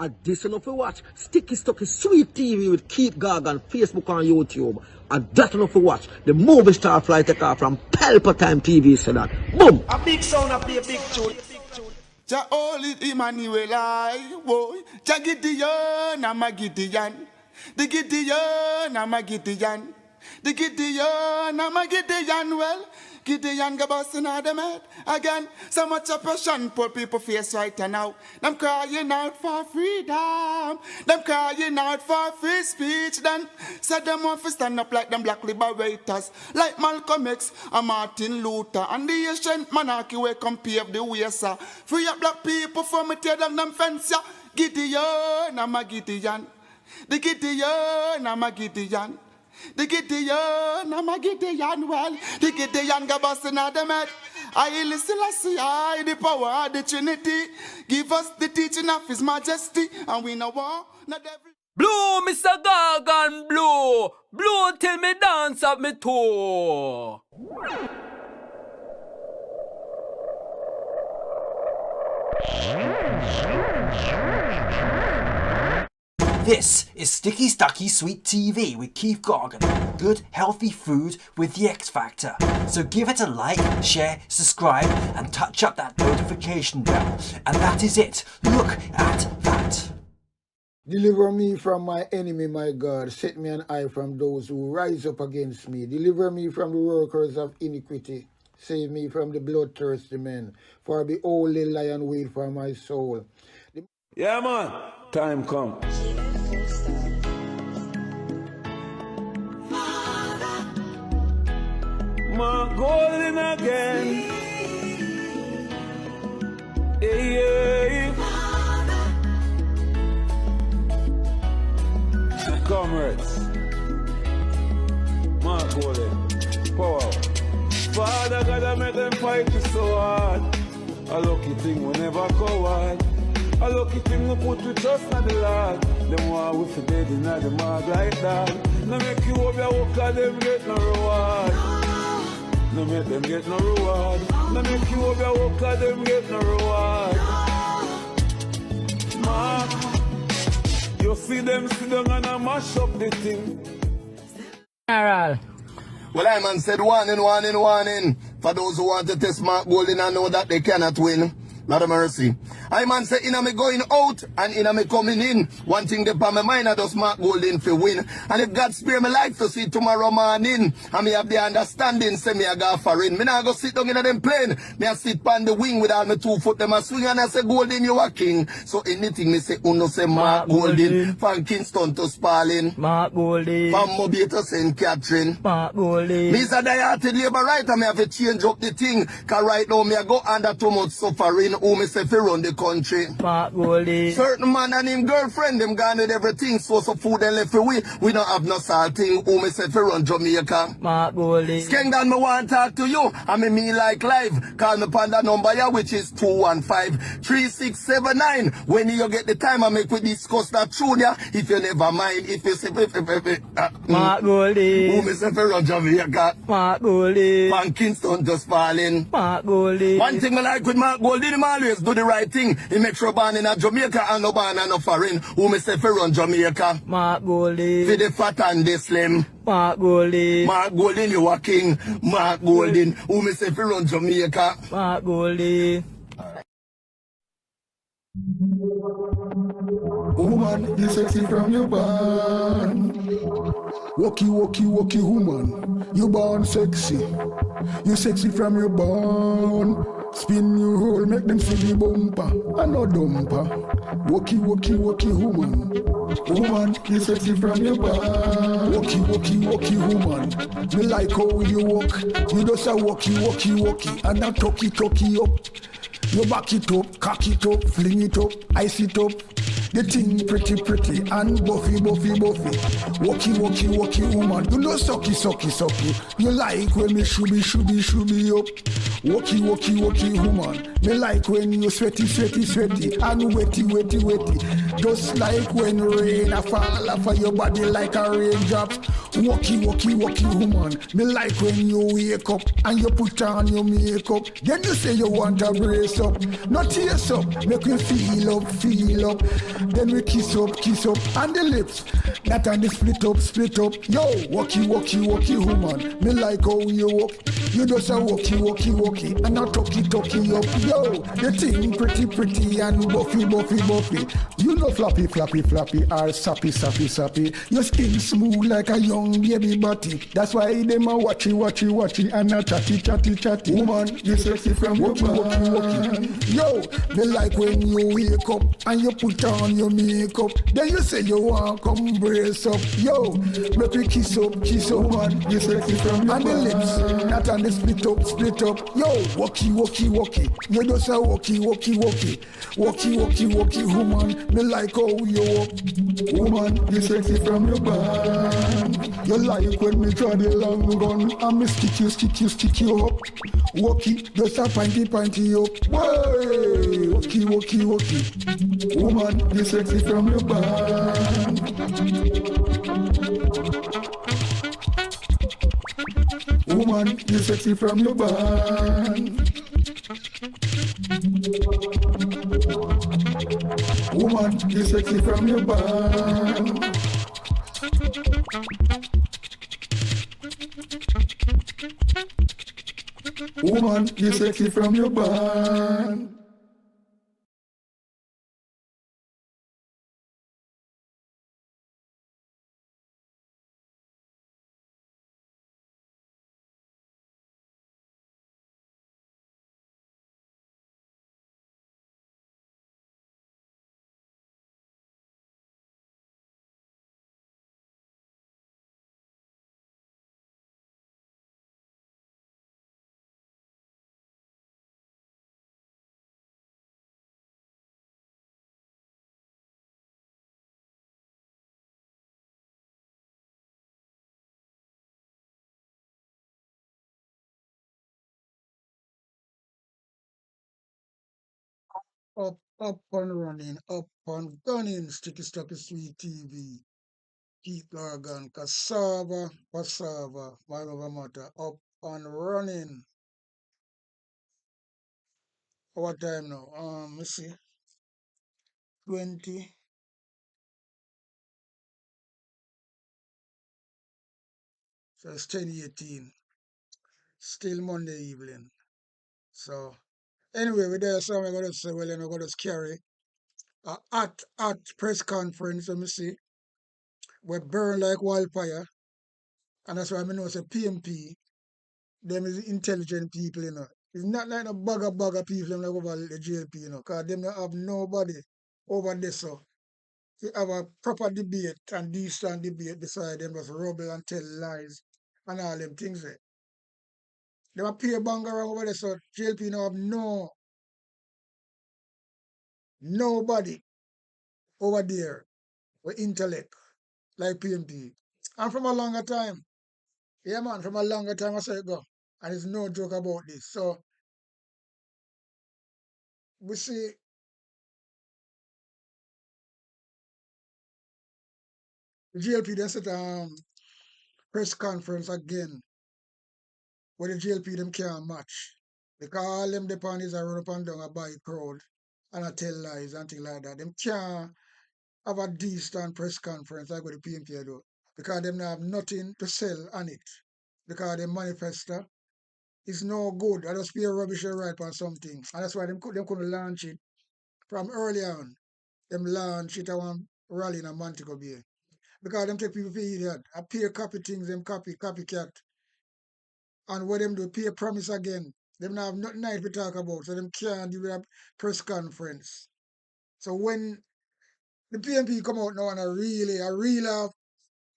And this enough to watch Sticky Stucky Sweet TV with Keith Gargan, Facebook and YouTube. And that enough to watch the movie star fly take off from Palpatine TV. So that boom! A big sound, a big tune. Ja holy Emmanuel I boy. Ja Gideon, I'm a Gideon. The Gideon, I'm a Gideon. The Gideon, I'm a Gideon. Well, Gideon go busting out them head again. So much oppression poor people face right now. Them crying out for freedom. Them crying out for free speech. Then said them want to stand up like them black liberators, like Malcolm X and Martin Luther and the ancient monarchy where come pave the way, sir. Free up black people from it, tear down them fence, yeah. Gideon, I'm a Gideon. The Gideon, I'm a Gideon. The Gideon, I'm a Gideon, well, the Gideon go busting out them head. I listen, I see, I the power of the Trinity. Give us the teaching of His Majesty, and we know war, not every... Blue, Mr. Gargan, blue. Blue till me dance up me toe. This is Sticky Stucky Sweet TV with Keith Gargan. Good, healthy food with the X Factor. So give it a like, share, subscribe, and touch up that notification bell. And that is it. Look at that. Deliver me from my enemy, my God. Set me an eye from those who rise up against me. Deliver me from the workers of iniquity. Save me from the bloodthirsty men. For the holy lion wait for my soul. Yeah, man. Time come. My golden again. Yeah. Comrades. My golden. Power. Father God, I make them fight so hard. A lucky thing we never coward. A lucky thing we put we trust in the Lord. Them want we for dead in the mud like that. No make you over your work and them get no reward. No make them get no reward. No make you over your work and them get no reward. Man, you see them sit down and I mash up the thing. General. Well, I man said warning. For those who want to test Mark Golden and know that they cannot win. Lot of mercy. I man say inna me going out and inna me coming in. One thing they on my mind I just Mark Golden for win. And if God spare me life to see tomorrow morning, and me have the understanding, say me I go foreign. Me not go sit down in them plane. Me I sit on the wing with all my 2 foot. Them a swing and I say Golden you a king. So anything me say uno say Mark Golden. From Kingston to Sparling. Mark Golden. From Mobile to St. Catherine. Mark Golden. Me is a die-hearted labor right and me have to change up the thing. Cause right now me I go under too much suffering. Who me say fi run the country. Mark Golden. Certain man and him girlfriend, them gone with everything. So food and left for we don't have no salting. Who me say fi run Jamaica. Mark Golden. Skengdan me want to talk to you. And me like live. Call me upon that number here which is 215-3679. When you get the time I make we discuss that tune ya. If you never mind. If you say Mark Golden. who me say fi run Jamaica. Mark Golden. From Kingston to Sparling. Mark Golden. One thing I like with Mark Golden, him always do the right thing. He make sure born in a Jamaica and no born and no foreign. Who me say fi run Jamaica. Mark Golden. For the fat and the slim. Mark Golden. Mark Golden, you a king. Mark Golden. Who me say fi run Jamaica. Mark Golden. Woman, you sexy from your born. Walkie, woman. You born sexy. You sexy from your born. Spin your roll, make them see the bumper. And no dumper. Walkie, woman. Woman, you sexy from your born. Walkie, woman. Me like how you walk. You just a walkie. And a talkie up. You back it up, cock it up, fling it up, ice it up. The thing pretty and buffy. Walkie, woman. You know sucky. You like when me shooby up. Walkie, walkie, walkie, woman. Me like when you sweaty, sweaty, sweaty, and wetty, wetty, wetty. Just like when rain a fall off of your body like a raindrop. Walkie, walkie, walkie, woman. Me like when you wake up and you put on your makeup. Then you say you want to brace up, not tears up, make me feel up, feel up. Then we kiss up, and the lips. That and the split up, split up. Yo, walkie, walkie, walkie, woman. Me like how you walk. You just a walkie, walkie, walkie, and a talkie, talkie up. Yo, the thing pretty, pretty and buffy, buffy, buffy. You know floppy, floppy, floppy, or sappy, sappy, sappy. Your skin smooth like a young baby body. That's why them a watchy, watchy, watchy, and a chatty, chatty, chatty. Woman, you sexy from walkie, walkie, walkie. Yo, me like when you wake up and you put on your makeup. Then you say you want come brace up. Yo, make we kiss up, woman. You sexy from your and the lips, not on the split up, split up. Yo, walkie, walkie, walkie. You just a walkie, walkie, walkie. Walkie, walkie, walkie, woman. Me like how you walk. Woman, you sexy from your band. You like when me draw the long gun and me stick you up. Walkie, just a pinty up. Way, walkie, walkie, walkie. Woman, you sexy from your band. Woman, you sexy from your band. Woman, you sexy from your band. Woman, you sexy from your band. Up and running, up and gunning, sticky, stucky, sweet TV. Keep Gargan, cassava, passava, my love matter, up and running. What time now? Let's see, 20, so it's 10:18, still Monday evening. So, anyway, we're there, so we're going to say, well, then we're going to carry at press conference, let me see, we burn like wildfire, and that's why I know it's a PMP, them is intelligent people, you know. It's not like no bugger people them like over the JLP, you know, because them don't have nobody over there, so you have a proper debate and decent debate beside them just rubble and tell lies and all them things there. They were pay banger over there, so JLP now have nobody over there with intellect like PMP. And from a longer time. Yeah man, from a longer time I saw it go. And it's no joke about this. So we see the GLP then set a press conference again where the GLP them can't match. Because all them dependents are run up and down a buy crowd and I tell lies and things like that. Them can't have a decent press conference like what the PMP do. Because them have nothing to sell on it. Because the manifesto is no good. I just pay rubbish and right on something. And that's why them couldn't launch it from early on. Them launch it at one rally in a Montego Bay. Because them take people for idiot. I pay copy things, them copycat. And what them do, pay promise again. Them not have nothing nice to talk about, so them can't do a press conference. So when the PMP come out now and a real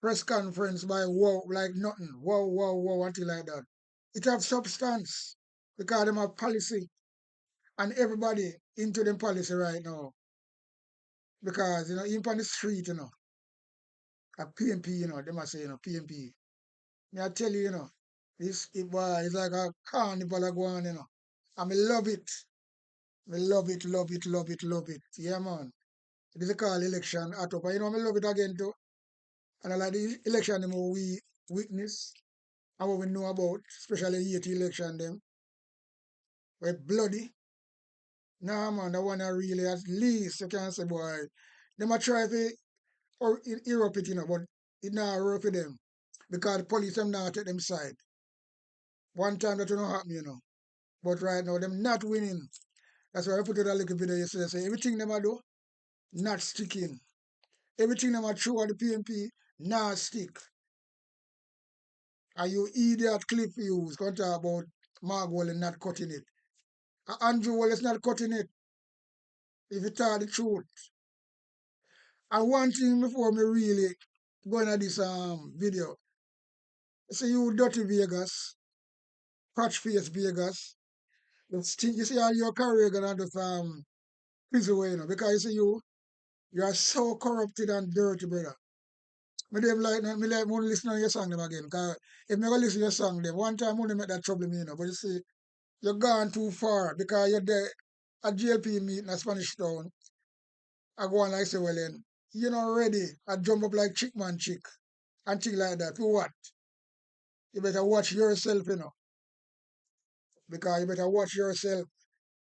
press conference by wow, like nothing, wow, until like that. It have substance because them have policy and everybody into them policy right now. Because, you know, even on the street, you know, a PMP, you know, they must say, you know, PMP. I tell you, you know, it's like a carnival going on, you know. And I love it. I love it, love it, love it, love it. Yeah, man. It is a call election at up. And you know, I love it again too. And I like the election the more we witness and what we know about, especially the 80 election them. We're bloody. Nah, man, the one that really at least you can say, boy, they might try to or Europe it, you know, but it not work for them. Because the police them not take them side. One time that will not happen, you know. But right now, them not winning. That's why I put it a little video yesterday. Say everything them a do, not sticking. Everything them a throw at the PNP, not stick. And you idiot clip views can talk about Mark Wallace not cutting it. And Andrew Wallace not cutting it. If you tell the truth. And one thing before me really go into this video. Say you dirty Vegas, patch face Vegas. You see how your career gonna do prison way, you know, because you see you are so corrupted and dirty, brother. Me them like me like want to listen to your song them again. Cause if me go listen to your song them, one time only make that trouble me, you know. But you see, you're gone too far because you're there at GLP meeting in Spanish Town. I go on like say, well then, you're not ready. I jump up like chick man chick and things like that. For what? You better watch yourself, you know. Because you better watch yourself.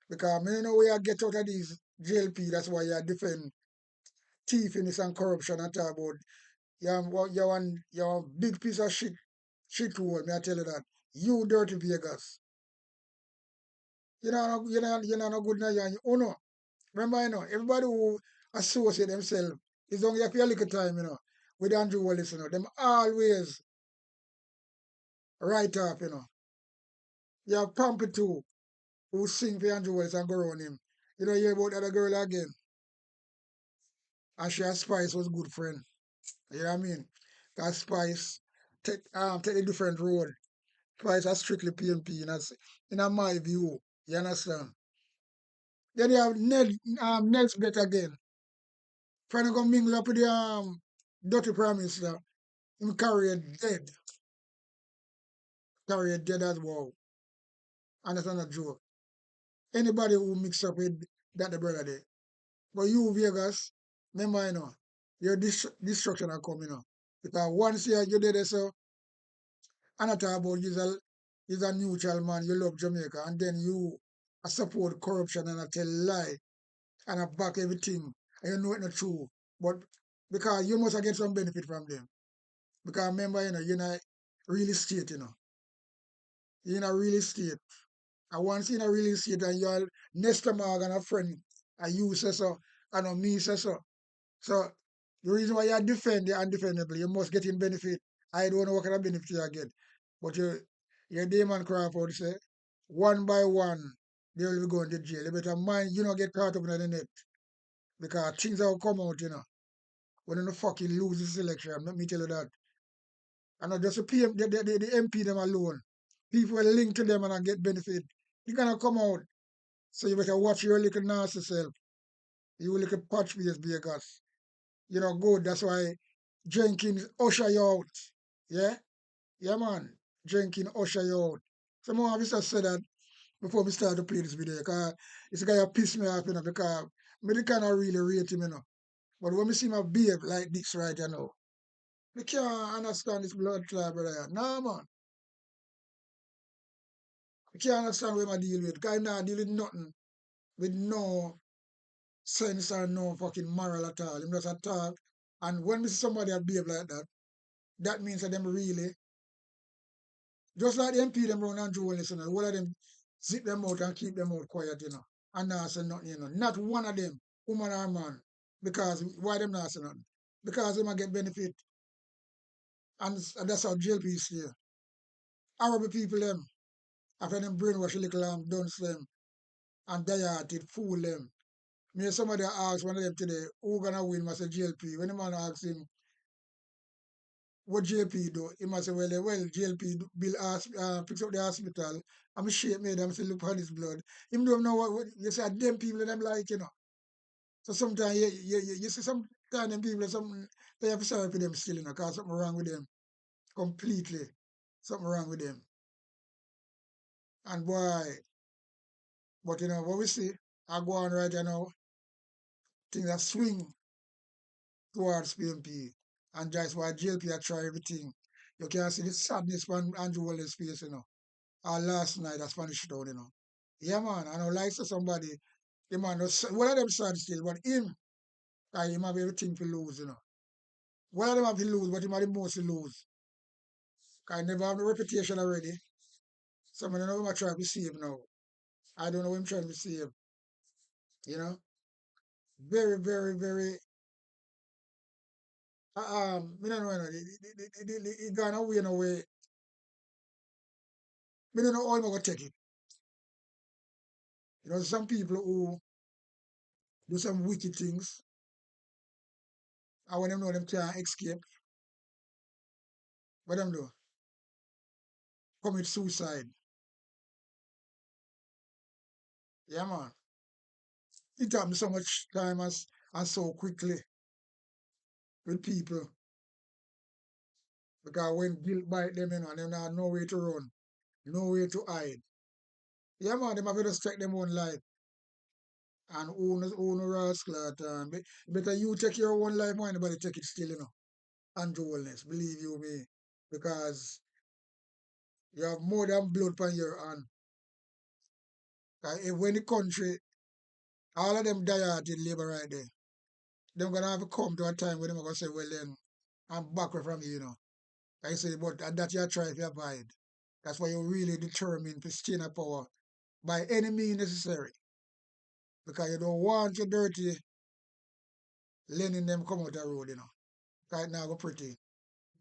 Because me know where I get out of these JLP, that's why you defend thiefiness and corruption and talk about you're a big piece of shit hole, me I tell you that. You dirty Vegas. You're not no good now, you know. Remember, you know, everybody who associate themselves is only for a little time, you know, with Andrew Wallace, you know. Them always right up, you know. You have Pumpy too, who sing for Andrew Wallace and go around him. You know, you hear about that other girl again. And she and Spice was good friend. You know what I mean? Because Spice take a different road. Spice are strictly PNP in my view. You understand? Then you have Nelsbeth again. Trying to go mingle up with the dirty prime minister. Him carry it dead. Carry it dead as well. And that's not a joke. Anybody who mix up with that the brother there. But you Vegas, remember you know, your destruction are coming, you know. Because once you did so, and I talk about you're a neutral man, you love Jamaica, and then you support corruption and I tell lie and I back everything, and you know it's not true. But because you must get some benefit from them. Because remember, you know, you're not real estate, you know. You're not real estate. And once you're in a real estate and you're Nestor Mark and a friend, and you say so, and me say so. So the reason why you defend the undefendable, you must get in benefit. I don't know what kind of benefit you get. But your Damon Crawford say, one by one, they will be going to jail. You better mind you don't get caught up in the net. Because things will come out, you know. When you fucking lose this election, let me tell you that. And not just the PM, the MP them alone. People will link to them and I get benefit. You're gonna come out. So you better watch your little nasty self. You little patch face Vegas. You know, good. That's why Jenkins usher you out. Yeah? Yeah, man. Jenkins usher you out. Some more officers said that before we start to play this video, because this guy pissed me off, you know, because I cannot really rate him, you know. But when we see him behave like this right you know, we can't understand this blood clot, brother. Nah, man. We can't understand what I deal with. Because I not deal with nothing with no sense or no fucking moral at all. Him just attack. And when we see somebody that behave like that, that means that them really, just like the MP them run and Joe listen, all of them zip them out and keep them out quiet, you know. And not say nothing, you know. Not one of them, woman or man. Because why them not say nothing? Because they might get benefit. And that's how JLP is here. Arab people them, after them brainwash a little dunce them and diet fool them. Me somebody asked one of them today, who gonna win? I say JLP. When the man asks him, what JLP do? He must say, well, JLP build fix up the hospital. I'm shape made them say, look at his blood. Him don't know what you say, them people them like, you know. So sometimes you see some kind of people, something they have to sorry for them still, you know, because something wrong with them. Completely. Something wrong with them. And boy, But you know, what we see, I go on right now, things are swing towards PMP. And just why JLP I try everything. You can see the sadness on Andrew Wallace's face, you know. Last night at Spanish Town, you know. Yeah, man. I don't like somebody, the man, one of them sad still, but him have everything to lose, you know. One of them have to lose, but him have the most to lose. I never have the reputation already. So I don't know what I'm trying to save now. I don't know what I'm trying to save. You know? Very, very, very me don't know, you know, it gone away in a way. Me don't know how I'm gonna take it. You know, some people who do some wicked things, and when them know them can't escape, what them do? Commit suicide. Yeah, man. It happens so much time and so quickly with people. Because when guilt bite them, you know, and them have no way to run, no way to hide. Yeah, man, them have to just take them own life. And own rascal. Better you take your own life, man, anybody take it still, you know. And wellness, believe you me. Because you have more than blood on your hand. When the country, all of them die out in labor right there, they're gonna have to come to a time where they're gonna say, well then, I'm back from you, you know. I say, but that you try if you abide. That's why you're really determined to stay in power by any means necessary. Because you don't want your dirty letting them come out the road, you know. Right now go pretty.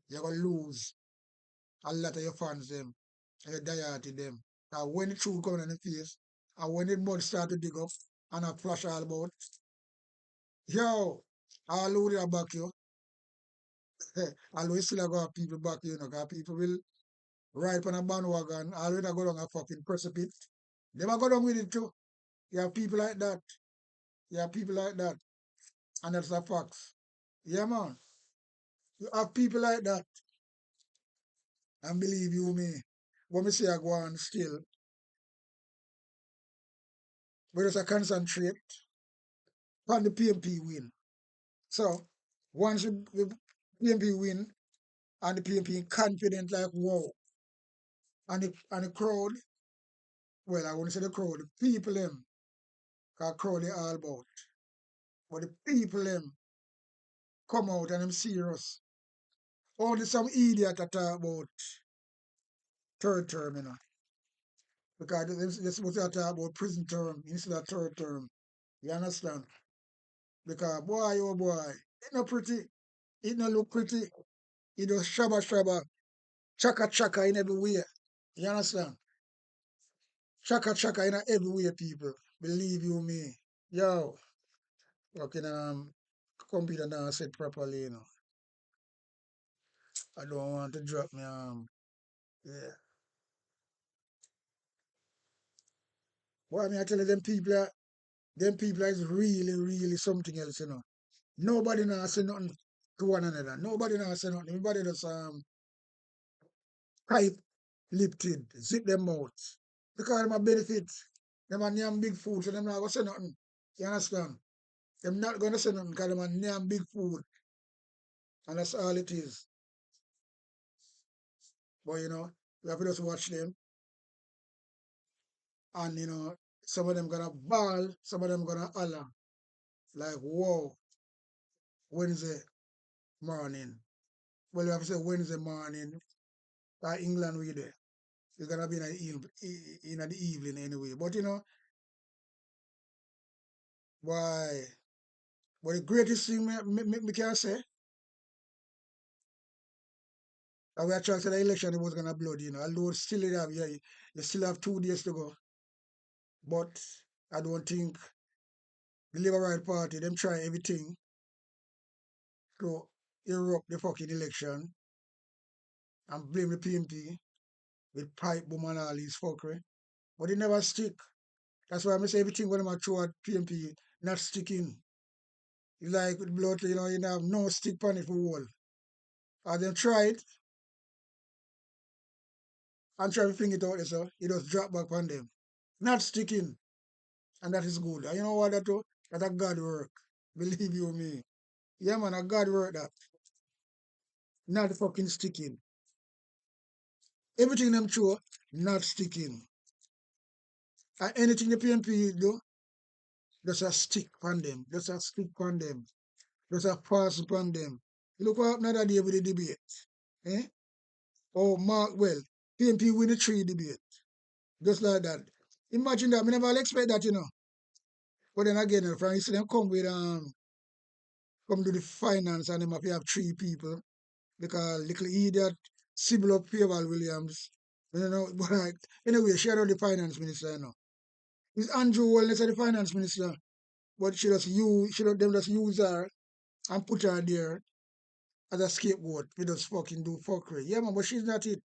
You're gonna lose a lot of your fans them and you die out to them. Now when the truth comes in the face and when the mud start to dig up and I flash all about, yo, all over the back you. Always still got people back, you know, because people will ride on a bandwagon, already go down a fucking precipice. They might go down with it too. You have people like that. You have people like that. And that's a fact. Yeah, man. You have people like that. And believe you me, when me say I go on still, we just concentrate on the PMP win. So once the PMP win and the PMP confident like wow, and the crowd, well I wouldn't say the crowd, the people them, cause crowd they all about. But the people them come out and them serious. Only some idiot that talk about third term, you know. Because they're supposed to talk about prison term instead of third term. You understand? Because boy, oh boy, it not pretty. It not look pretty. It just shabba shabba, chaka chaka in every way. You understand? Chaka chaka in every way, people. Believe you me. Yo, fucking computer now set properly, you know. I don't want to drop me yeah. Boy, I mean I tell you them people is really, really something else, you know. Nobody now say nothing to one another. Nobody now say nothing. Everybody just tight lipped, zip them mouths. Because them a benefit. Them a name big food, so them not gonna say nothing. You understand? Them not gonna say nothing because them a name big food. And that's all it is. But you know, we have to just watch them. And you know, some of them gonna bawl, some of them gonna holler. Like, whoa, Wednesday morning. Well, you have to say Wednesday morning. England we there. It's gonna be in the evening anyway. But you know, why? But the greatest thing me can say, that we are trying to the election it was gonna blood, you know. Although still you have you still have 2 days to go. But I don't think the Labour Right Party them try everything to erupt the fucking election and blame the PMP with pipe boom and all these fuckery. But it never stick. That's why I say everything when I'm throw at PMP not sticking. It's like with blood, you know, you have no stick on it for wall. And then try it and try to fling it out, so it just drop back on them. Not sticking. And that is good. And you know what that do? That a God work. Believe you me. Yeah, man, a God work that. Not fucking sticking. Everything them show, not sticking. And anything the PNP do, just a stick on them. Just a stick on them. Just a pass upon them. You look what happened the other day with the debate. Eh? Oh, Mark, well, PNP win the 3 debate. Just like that. Imagine that. I never expect that, you know. But then again, if I see them come to the finance and them have to have 3 people because little idiot Sybil of Paval Williams, you know, but like, anyway, she had the finance minister, you know. It's Andrew Wellness the finance minister, but them just use her and put her there as a scapegoat. We just fucking do fuckery. Yeah, man, but she's not it.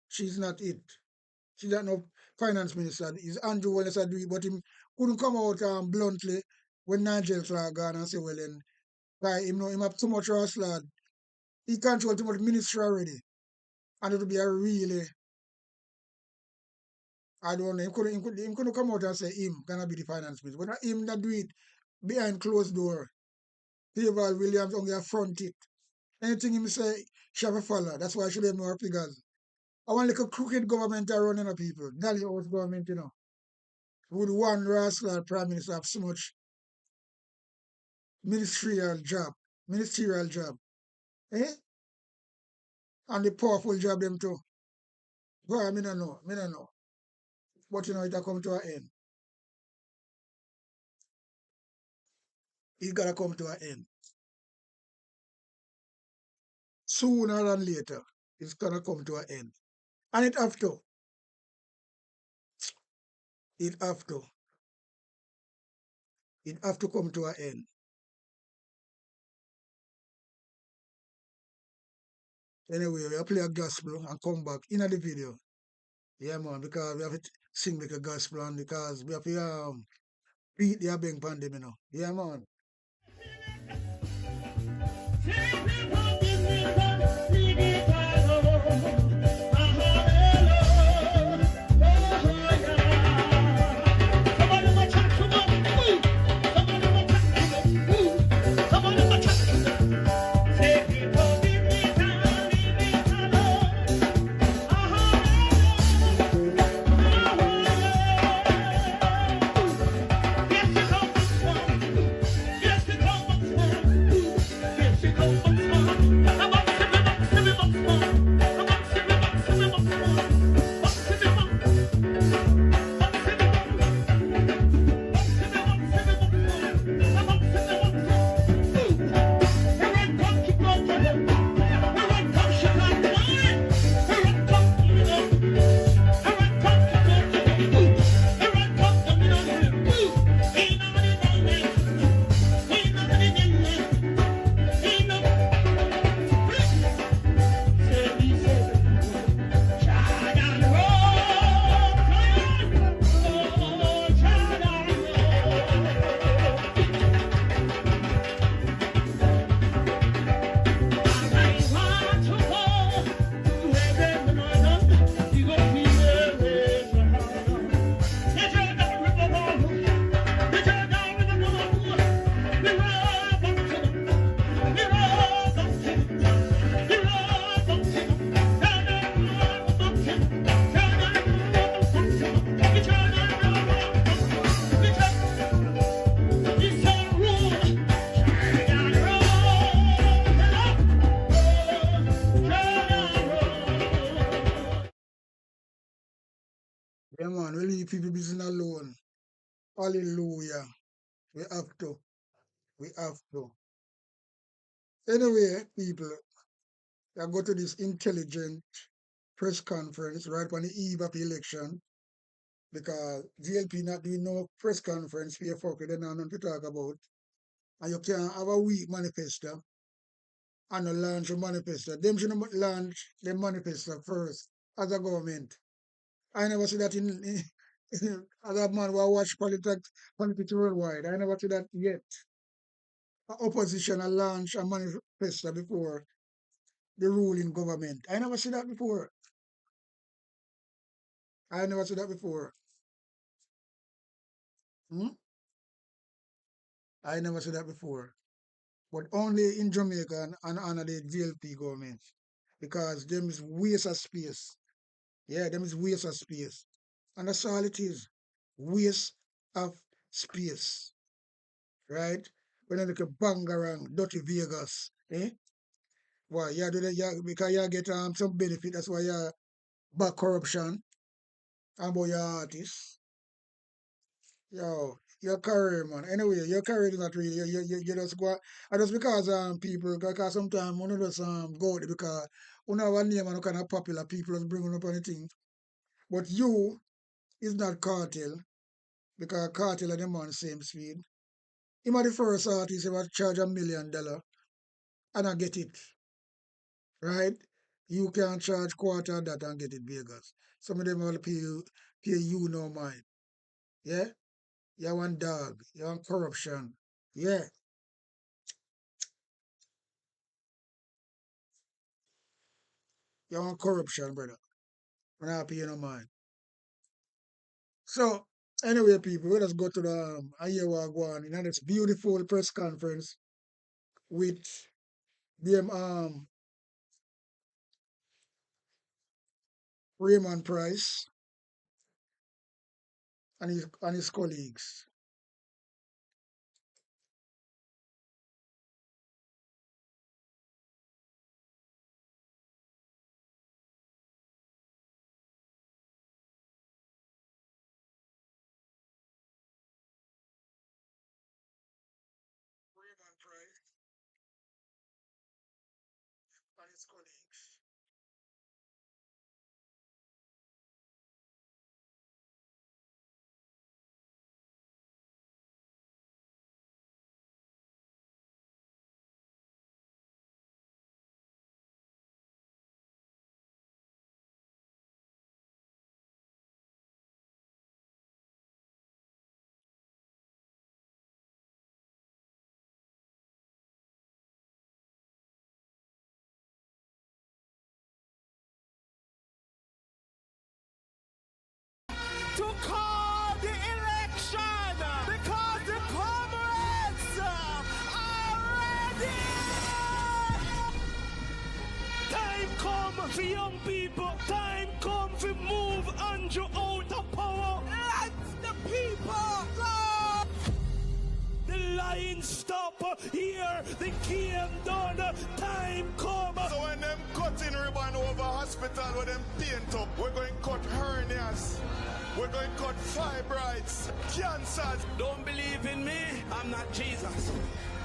She's not it. She's not no finance minister. It's Andrew Wellness that do it, but him couldn't come out bluntly when Nigel Clark gone and say, well, then, why him know him have too much horse lad. He control too much ministry already. And it would be a really, I don't know, him couldn't come out and say him gonna be the finance minister. But not him that do it behind closed door. Paval Williams only affront it. Anything him say, she have a follow. That's why she have more figures. I want like a crooked government around, you know, people. Dolly House government, you know. Would one rascal prime minister have so much ministerial job? Ministerial job. Eh? And the powerful job them too. Boy, I don't know. I don't know. But you know, it'll come to an end. It gotta come to an end. Sooner than later, it's gonna come to an end. And it have to. It have to. It have to come to an end. Anyway, we'll play a gospel and come back in the video. Yeah, man, because we have to sing like a gospel and because we have to beat the bank pandemic, you know. Yeah, man. Yeah, man, we leave people business alone. Hallelujah. We have to. We have to. Anyway, people, I go to this intelligent press conference right on the eve of the election because VLP not doing no press conference for fuck they don't nothing to talk about. And you can't have a weak manifesto and a launch a manifesto. Them should launch the manifesto first as a government. I never see that as a man who watch politics worldwide. I never see that yet. Opposition launch a manifesto before the ruling government. I never see that before. I never see that before. Hmm? I never said that before. But only in Jamaica and under the VLP government. Because them is waste of space. Yeah, them is waste of space. And that's all it is. Waste of space. Right? When I look at Bangarang, Dirty Vegas, eh? Why, yeah, do that, yeah, because you get some benefit, that's why you back corruption and about your artists. Yo, your career, man. Anyway, your career is not really. You just go. And just because people, because sometimes one of just go out there because one have a name and kind of popular people just bring up anything. But you is not cartel because cartel and them on the same speed. Him are the first artist ever charge $1 million and I get it, right? You can charge quarter of that and get it Vegas. Some of them will pay you no mind. Yeah, you want dog, you want corruption. Yeah. You want corruption, brother. We're not paying no mind. So, anyway, people, let us go to the Iowa one in this beautiful press conference with them Raymond Price and his colleagues. Raymond Price and his colleagues. To call the election because the comrades are ready. Time come for young people. Time come for move Andrew out of power. Let the people go. The line stop here. The game done. Time come. So when them cutting ribbon over hospital with them paint up, we're going to cut hernias. We're going to cut fibroids, cancers. Don't believe in me, I'm not Jesus.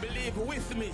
Believe with me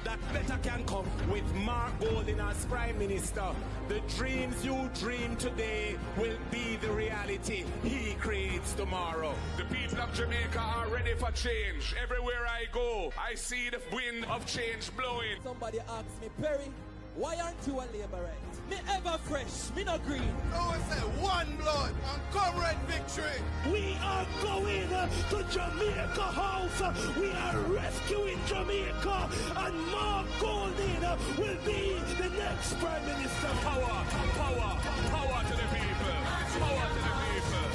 that better can come. With Mark Golding as Prime Minister, the dreams you dream today will be the reality he creates tomorrow. The people of Jamaica are ready for change. Everywhere I go, I see the wind of change blowing. Somebody asks me, Perry, why aren't you a labourite? Me ever fresh, me not green. No, it's say one blood and comrade victory. We are going to Jamaica House. We are rescuing Jamaica, and Mark Golding will be the next Prime Minister. Power, power, power to the people. Power to the people.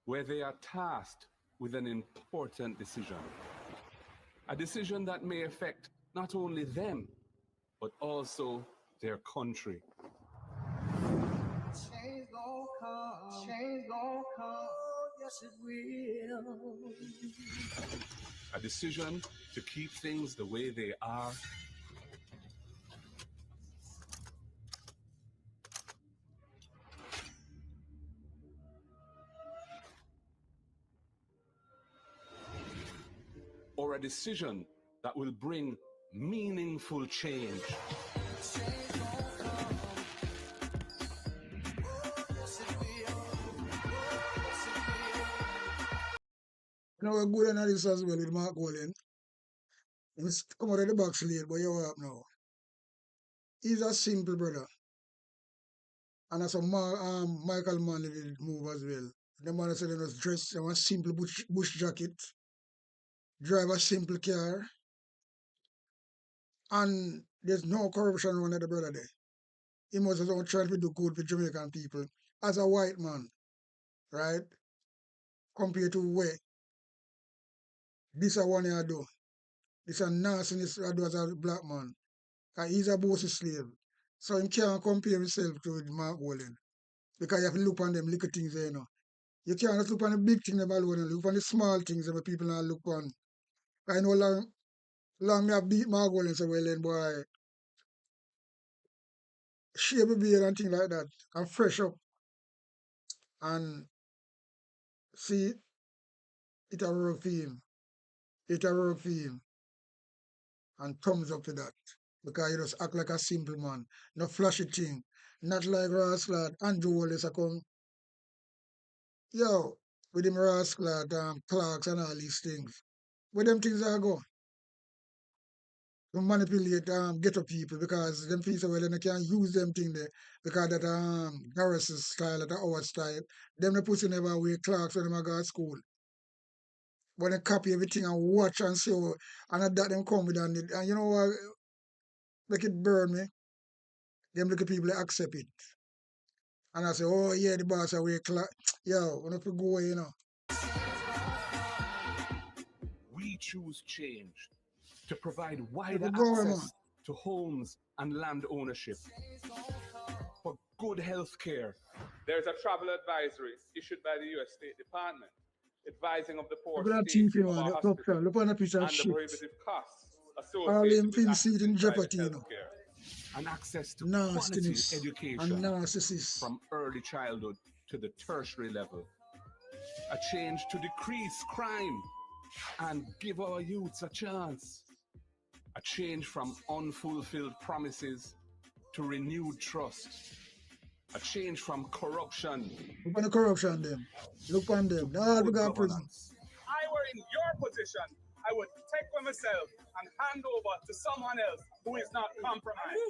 Where they are tasked with an important decision. A decision that may affect not only them, but also their country. Change gon' come, change gon' come, yes it will. A decision to keep things the way they are, or a decision that will bring meaningful change. You know, we're good at this as well with Mark Golding. He's come out of the box late, but you're up now. He's a simple brother. And that's a Michael Manley did move as well. The man said he was dressed in a simple bush jacket, drive a simple car, and there's no corruption around the brother there. he must have tried to do good for Jamaican people as a white man, right? Compared to where this a one year do. This a nastiness I do as a black man. And he's a bossy slave. So he can't compare himself to Mark Wallen. Because you have to look on them little things there, you know. You can't just look on the big things alone, and look on the small things that people not look on. I know long me have beat Mark Wallen so well then boy. Shave a beard and things like that. And fresh up. And see, it a work for him. It a work for him. And thumbs up to that. Because he just act like a simple man. No flashy thing. Not like Rascal Andrew Wallace come. Yo, with him Rascal Clarks and all these things. Where them things are go? To manipulate ghetto people because them people well they can use them thing there because that Garris's style, that our style. Them the pussy never wear Clarks when them go to school. When they copy everything and watch and see how, and at that them come with and you know what make it burn me. Them little people they accept it. And I say, oh yeah, the boss wear Clarks. Yo, when if we go away, you know. We choose change to provide If wider we go away, man. access to homes and land ownership, for good health care. There's a travel advisory issued by the U.S. State Department advising of the poor Look at that state TV, of man. our The hospitals doctor. Look at that piece of and the shit. prohibitive costs All associated them with things see it in accessing private jeopardy, you know. health care. And access to quality Nastiness and education narcissists. from early childhood to the tertiary level. A change to decrease crime and give our youths a chance. A change from unfulfilled promises to renewed trust. A change from corruption Look on the corruption them. Look on them. All we good got prison. governance. I were in your position, I would take for myself and hand over to someone else who is not compromised.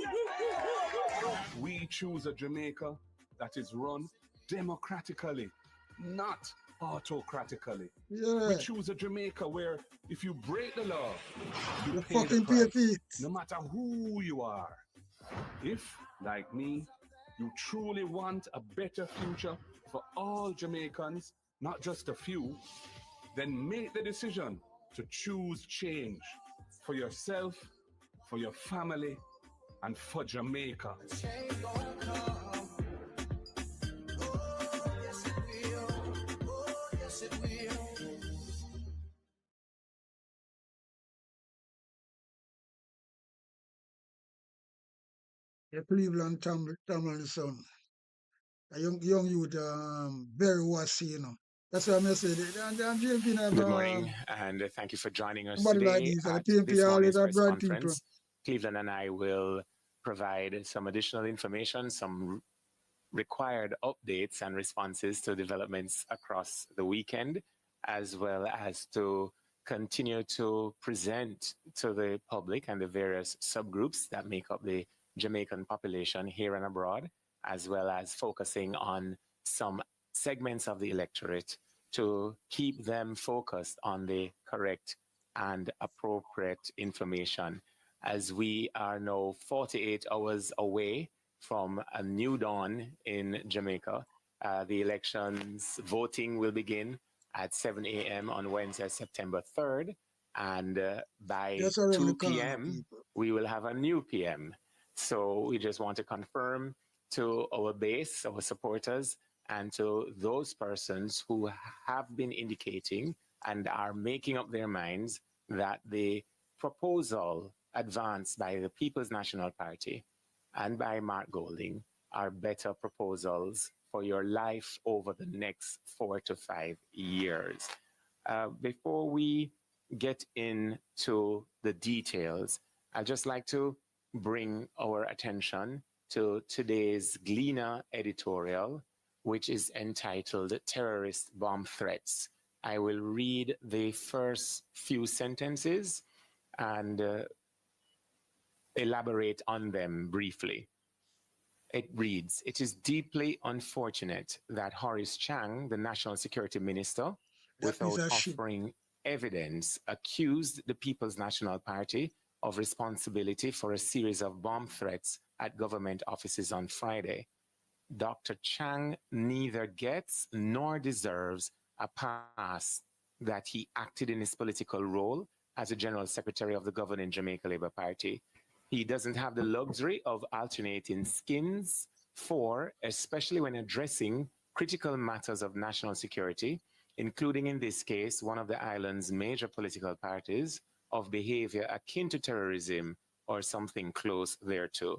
We choose a Jamaica that is run democratically, not autocratically. Yeah. We choose a Jamaica where if you break the law, you You pay the fucking pay price, feet. no matter who you are. If, like me, you truly want a better future for all Jamaicans, not just a few, then make the decision to choose change for yourself, for your family, and for Jamaica. Change gonna come. Oh, yes it will. Oh, yes it will. The Cleveland Tomlinson. A young youth, very wassy, you know. That's what I'm saying. And JP have Good morning, and thank you for joining us somebody like today this. And at the PMP this always morning's have press bright people. conference. Cleveland and I will provide some additional information, some required updates and responses to developments across the weekend, as well as to continue to present to the public and the various subgroups that make up the Jamaican population here and abroad, as well as focusing on some segments of the electorate to keep them focused on the correct and appropriate information. As we are now 48 hours away from a new dawn in Jamaica, the elections voting will begin at 7 a.m. on Wednesday, September 3rd. And by Just around 2 the corner, p.m., people. we will have a new PM. So we just want to confirm to our base, our supporters, and to those persons who have been indicating and are making up their minds that the proposal advanced by the People's National Party and by Mark Golding are better proposals for your life over the next 4 to 5 years. Before we get into the details, I'd just like to bring our attention to today's Gleaner editorial, which is entitled Terrorist Bomb Threats. I will read the first few sentences and elaborate on them briefly. It reads, "It is deeply unfortunate that Horace Chang, the National Security Minister, That piece without of shit. offering evidence, accused the People's National Party of responsibility for a series of bomb threats at government offices on Friday. Dr. Chang neither gets nor deserves a pass that he acted in his political role as a general secretary of the governing Jamaica Labour Party. He doesn't have the luxury of alternating skins for, especially when addressing critical matters of national security, including in this case, one of the island's major political parties, of behavior akin to terrorism or something close thereto.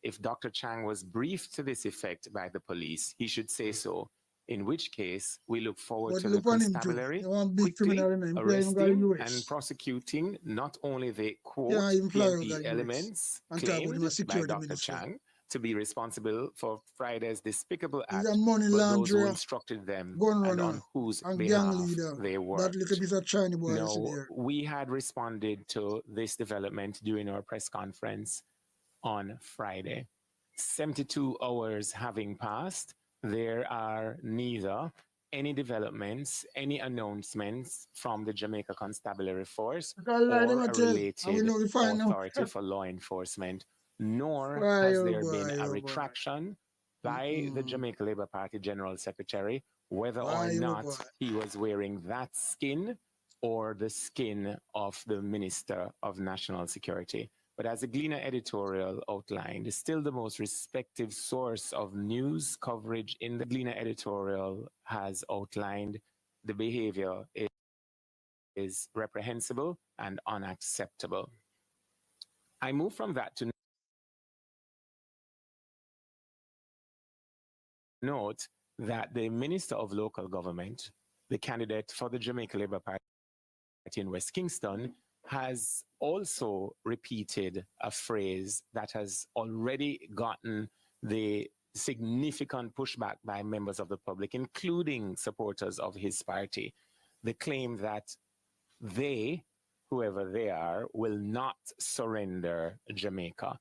If Dr. Chang was briefed to this effect by the police, he should say so, in which case we look forward But to the look on him too. constabulary You want big quickly criminal, man. Play him got arresting US. and prosecuting not only the quote Yeah, even fly out PNP got US. elements And talk about him claimed a by security Dr. minister. Chang to be responsible for Friday's despicable He's act, a money but those who launderer, instructed them gun and runner, on whose and gang behalf leader. they That worked. little piece of China boy you see No, there. we had responded to this development during our press conference on Friday. 72 hours having passed, there are neither any developments, any announcements from the Jamaica Constabulary Force Because like them or I a tell, and we related know we find now. authority for law enforcement, nor Why, has oh there boy, been a oh boy. retraction by the Jamaica Labour Party General Secretary, whether or Why, oh not boy. he was wearing that skin or the skin of the Minister of National Security. But as the Gleaner editorial outlined, still the most respective source of news coverage in the Gleaner editorial has outlined the behavior is reprehensible and unacceptable. I move from that to note that the Minister of Local Government, the candidate for the Jamaica Labour Party in West Kingston, has also repeated a phrase that has already gotten the significant pushback by members of the public, including supporters of his party. The claim that they, whoever they are, will not surrender Jamaica.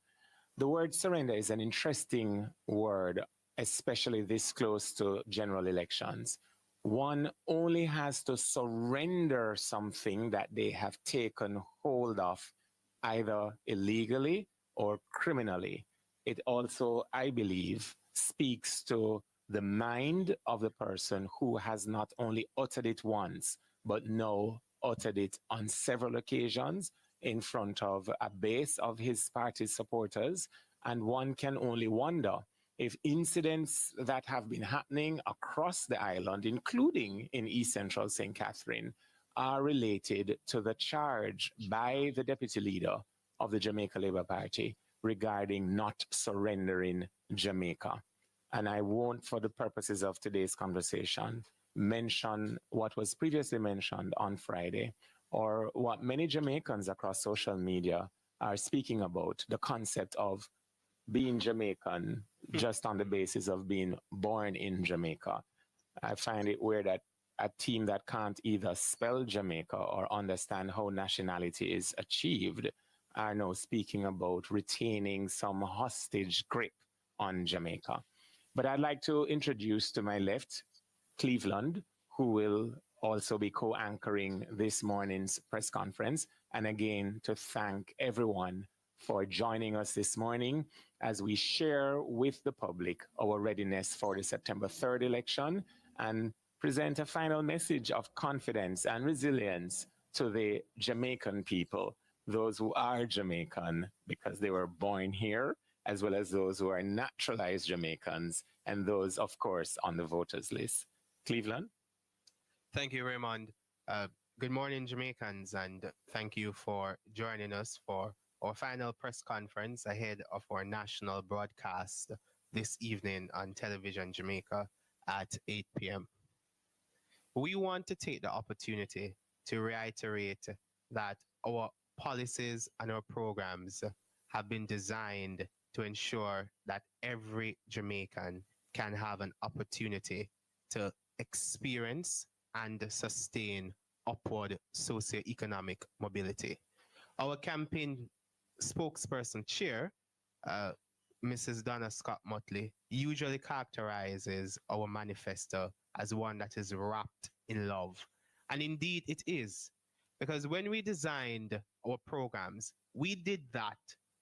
The word surrender is an interesting word, especially this close to general elections. One only has to surrender something that they have taken hold of, either illegally or criminally. It also, I believe, speaks to the mind of the person who has not only uttered it once, but now uttered it on several occasions in front of a base of his party's supporters. And one can only wonder if incidents that have been happening across the island, including in East Central St. Catherine, are related to the charge by the deputy leader of the Jamaica Labour Party regarding not surrendering Jamaica. And I won't, for the purposes of today's conversation, mention what was previously mentioned on Friday, or what many Jamaicans across social media are speaking about, the concept of being Jamaican just on the basis of being born in Jamaica. I find it weird that a team that can't either spell Jamaica or understand how nationality is achieved are now speaking about retaining some hostage grip on Jamaica. But I'd like to introduce to my left Cleveland, who will also be co-anchoring this morning's press conference. And again, to thank everyone for joining us this morning as we share with the public our readiness for the September 3rd election and present a final message of confidence and resilience to the Jamaican people, those who are Jamaican because they were born here, as well as those who are naturalized Jamaicans and those, of course, on the voters list. Cleveland? Thank you, Raymond. Good morning, Jamaicans, and thank you for joining us for our final press conference ahead of our national broadcast this evening on Television Jamaica at 8 p.m. We want to take the opportunity to reiterate that our policies and our programs have been designed to ensure that every Jamaican can have an opportunity to experience and sustain upward socioeconomic mobility. Our campaign spokesperson chair, Mrs. Donna Scott Motley, usually characterizes our manifesto as one that is wrapped in love. And indeed it is, because when we designed our programs, we did that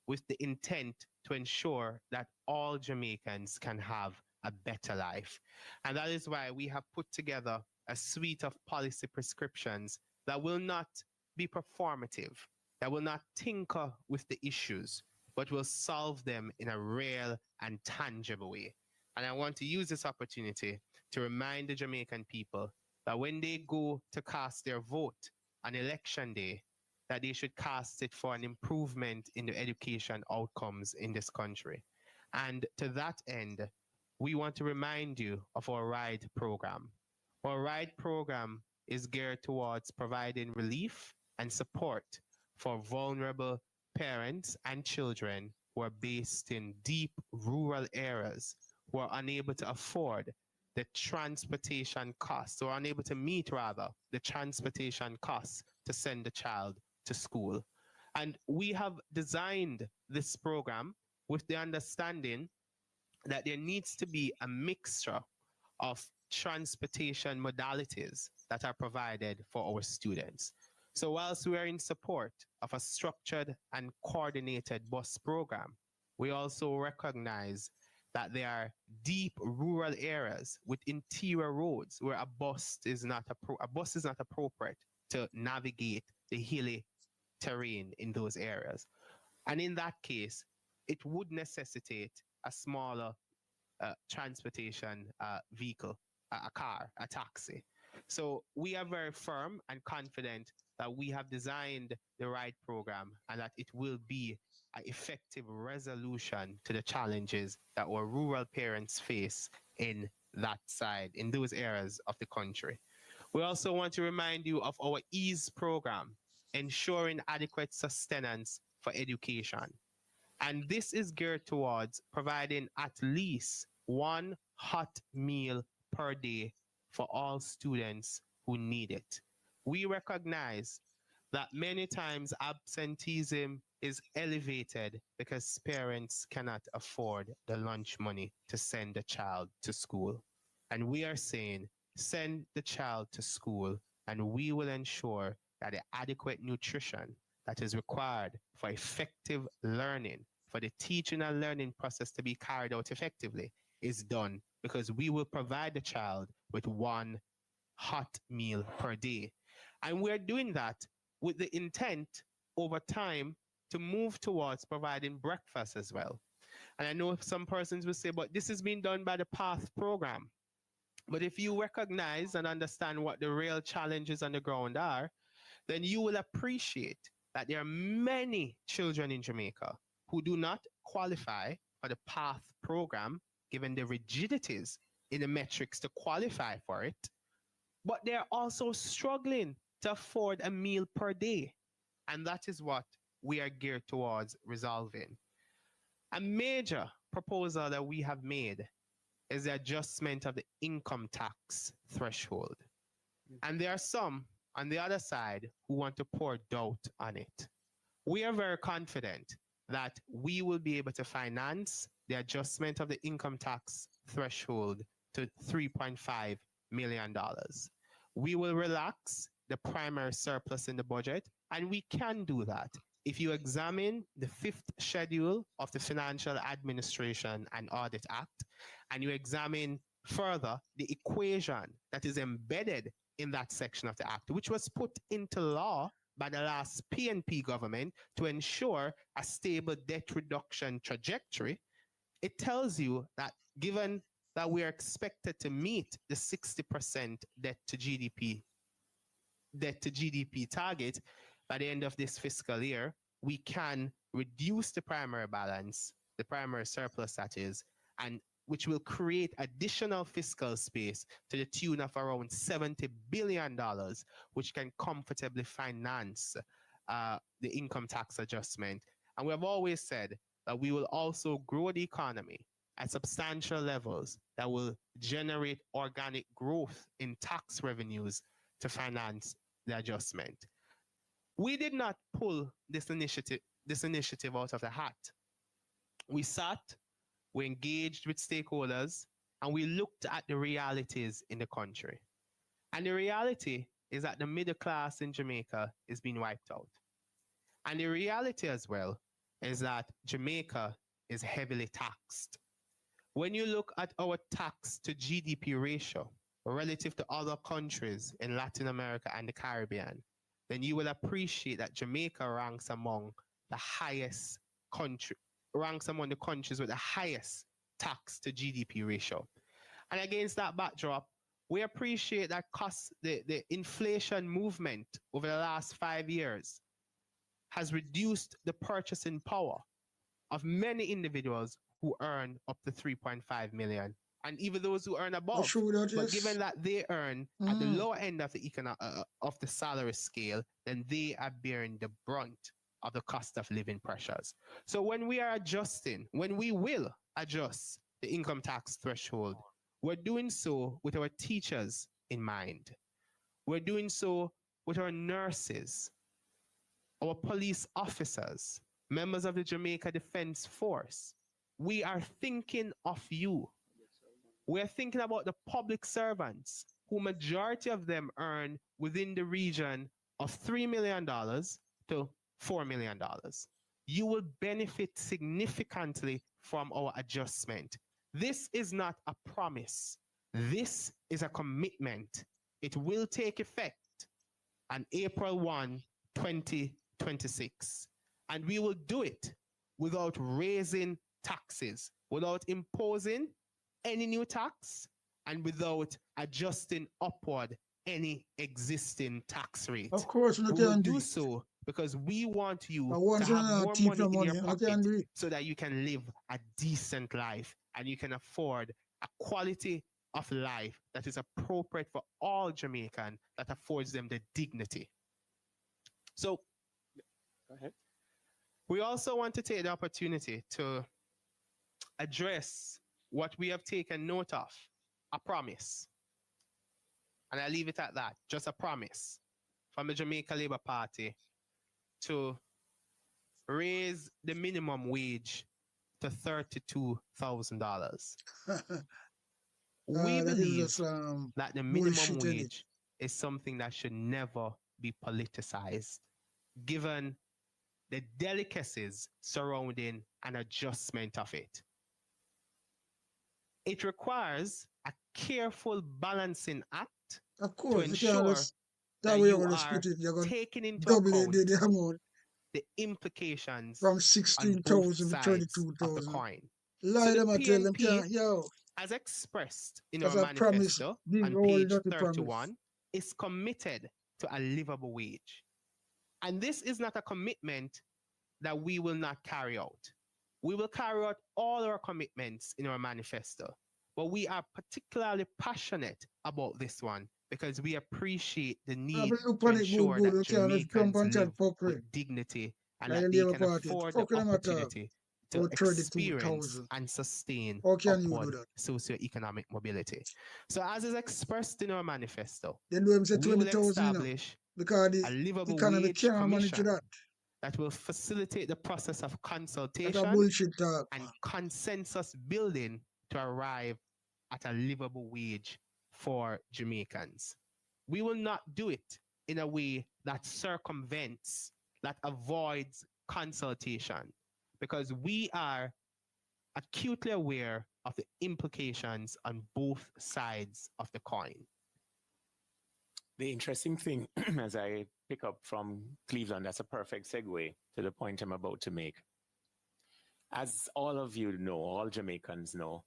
with the intent to ensure that all Jamaicans can have a better life. And that is why we have put together a suite of policy prescriptions that will not be performative, that will not tinker with the issues, but will solve them in a real and tangible way. And I want to use this opportunity to remind the Jamaican people that when they go to cast their vote on election day, that they should cast it for an improvement in the education outcomes in this country. And to that end, we want to remind you of our RIDE program. Our RIDE program is geared towards providing relief and support for vulnerable parents and children who are based in deep rural areas, who are unable to afford the transportation costs, or unable to meet, rather, the transportation costs to send the child to school. And we have designed this program with the understanding that there needs to be a mixture of transportation modalities that are provided for our students. So whilst we are in support of a structured and coordinated bus program, we also recognize that there are deep rural areas with interior roads where a bus is not appropriate to navigate the hilly terrain in those areas. And in that case, it would necessitate a smaller transportation vehicle, a car, a taxi. So we are very firm and confident that we have designed the right program and that it will be an effective resolution to the challenges that our rural parents face in that side, in those areas of the country. We also want to remind you of our EASE program, ensuring adequate sustenance for education. And this is geared towards providing at least one hot meal per day for all students who need it. We recognize that many times absenteeism is elevated because parents cannot afford the lunch money to send the child to school. And we are saying, send the child to school and we will ensure that the adequate nutrition that is required for effective learning, for the teaching and learning process to be carried out effectively, is done, because we will provide the child with one hot meal per day. And we're doing that with the intent over time to move towards providing breakfast as well. And I know some persons will say, but this is being done by the PATH program. But if you recognize and understand what the real challenges on the ground are, then you will appreciate that there are many children in Jamaica who do not qualify for the PATH program, given the rigidities in the metrics to qualify for it, but they're also struggling to afford a meal per day. And that is what we are geared towards resolving. A major proposal that we have made is the adjustment of the income tax threshold. And there are some on the other side who want to pour doubt on it. We are very confident that we will be able to finance the adjustment of the income tax threshold to $3.5 million. We will relax the primary surplus in the budget, and we can do that. If you examine the 5th schedule of the Financial Administration and Audit Act, and you examine further the equation that is embedded in that section of the act, which was put into law by the last PNP government to ensure a stable debt reduction trajectory, it tells you that given that we are expected to meet the 60% debt to GDP target by the end of this fiscal year, we can reduce the primary balance, the primary surplus that is, and which will create additional fiscal space to the tune of around $70 billion, which can comfortably finance the income tax adjustment. And we have always said that we will also grow the economy at substantial levels that will generate organic growth in tax revenues to finance the adjustment. We did not pull this initiative out of the hat. We sat, we engaged with stakeholders, and we looked at the realities in the country. And the reality is that the middle class in Jamaica is being wiped out. And the reality as well is that Jamaica is heavily taxed. When you look at our tax to GDP ratio relative to other countries in Latin America and the Caribbean, then you will appreciate that Jamaica ranks among the highest ranks among the countries with the highest tax to GDP ratio. And against that backdrop, we appreciate that the inflation movement over the last 5 years has reduced the purchasing power of many individuals who earn up to 3.5 million, and even those who earn above. But given that they earn at the lower end of the salary scale, then they are bearing the brunt of the cost of living pressures. So when we will adjust the income tax threshold, we're doing so with our teachers in mind. We're doing so with our nurses, our police officers, members of the Jamaica Defense Force. We are thinking of you. We're thinking about the public servants, who majority of them earn within the region of $3 million to $4 million. You will benefit significantly from our adjustment. This is not a promise. This is a commitment. It will take effect on April 1, 2026. And we will do it without raising taxes, without imposing any new tax, and without adjusting upward any existing tax rate. Of course, we will do so because we want you to have more money in your pocket so that you can live a decent life and you can afford a quality of life that is appropriate for all Jamaicans, that affords them the dignity. So, go ahead. We also want to take the opportunity to address what we have taken note of, a promise. And I leave it at that, just a promise from the Jamaica Labour Party to raise the minimum wage to $32,000. We believe that the minimum wage is something that should never be politicized, given the delicacies surrounding an adjustment of it. It requires a careful balancing act to ensure that you are taking into account the implications from 16,000 to 32,000. Lie them and tell them, yo. As expressed in our manifesto on page 31, is committed to a livable wage. And this is not a commitment that we will not carry out. We will carry out all our commitments in our manifesto, but we are particularly passionate about this one because we appreciate the need to ensure that Jamaicans live with dignity and that they can afford the opportunity to experience and sustain upward socioeconomic mobility. So as is expressed in our manifesto, we will establish a livable wage commission that will facilitate the process of consultation and consensus building to arrive at a livable wage for Jamaicans. We will not do it in a way that circumvents, that avoids consultation, because we are acutely aware of the implications on both sides of the coin. The interesting thing, as I pick up from Cleveland, that's a perfect segue to the point I'm about to make. As all of you know, all Jamaicans know,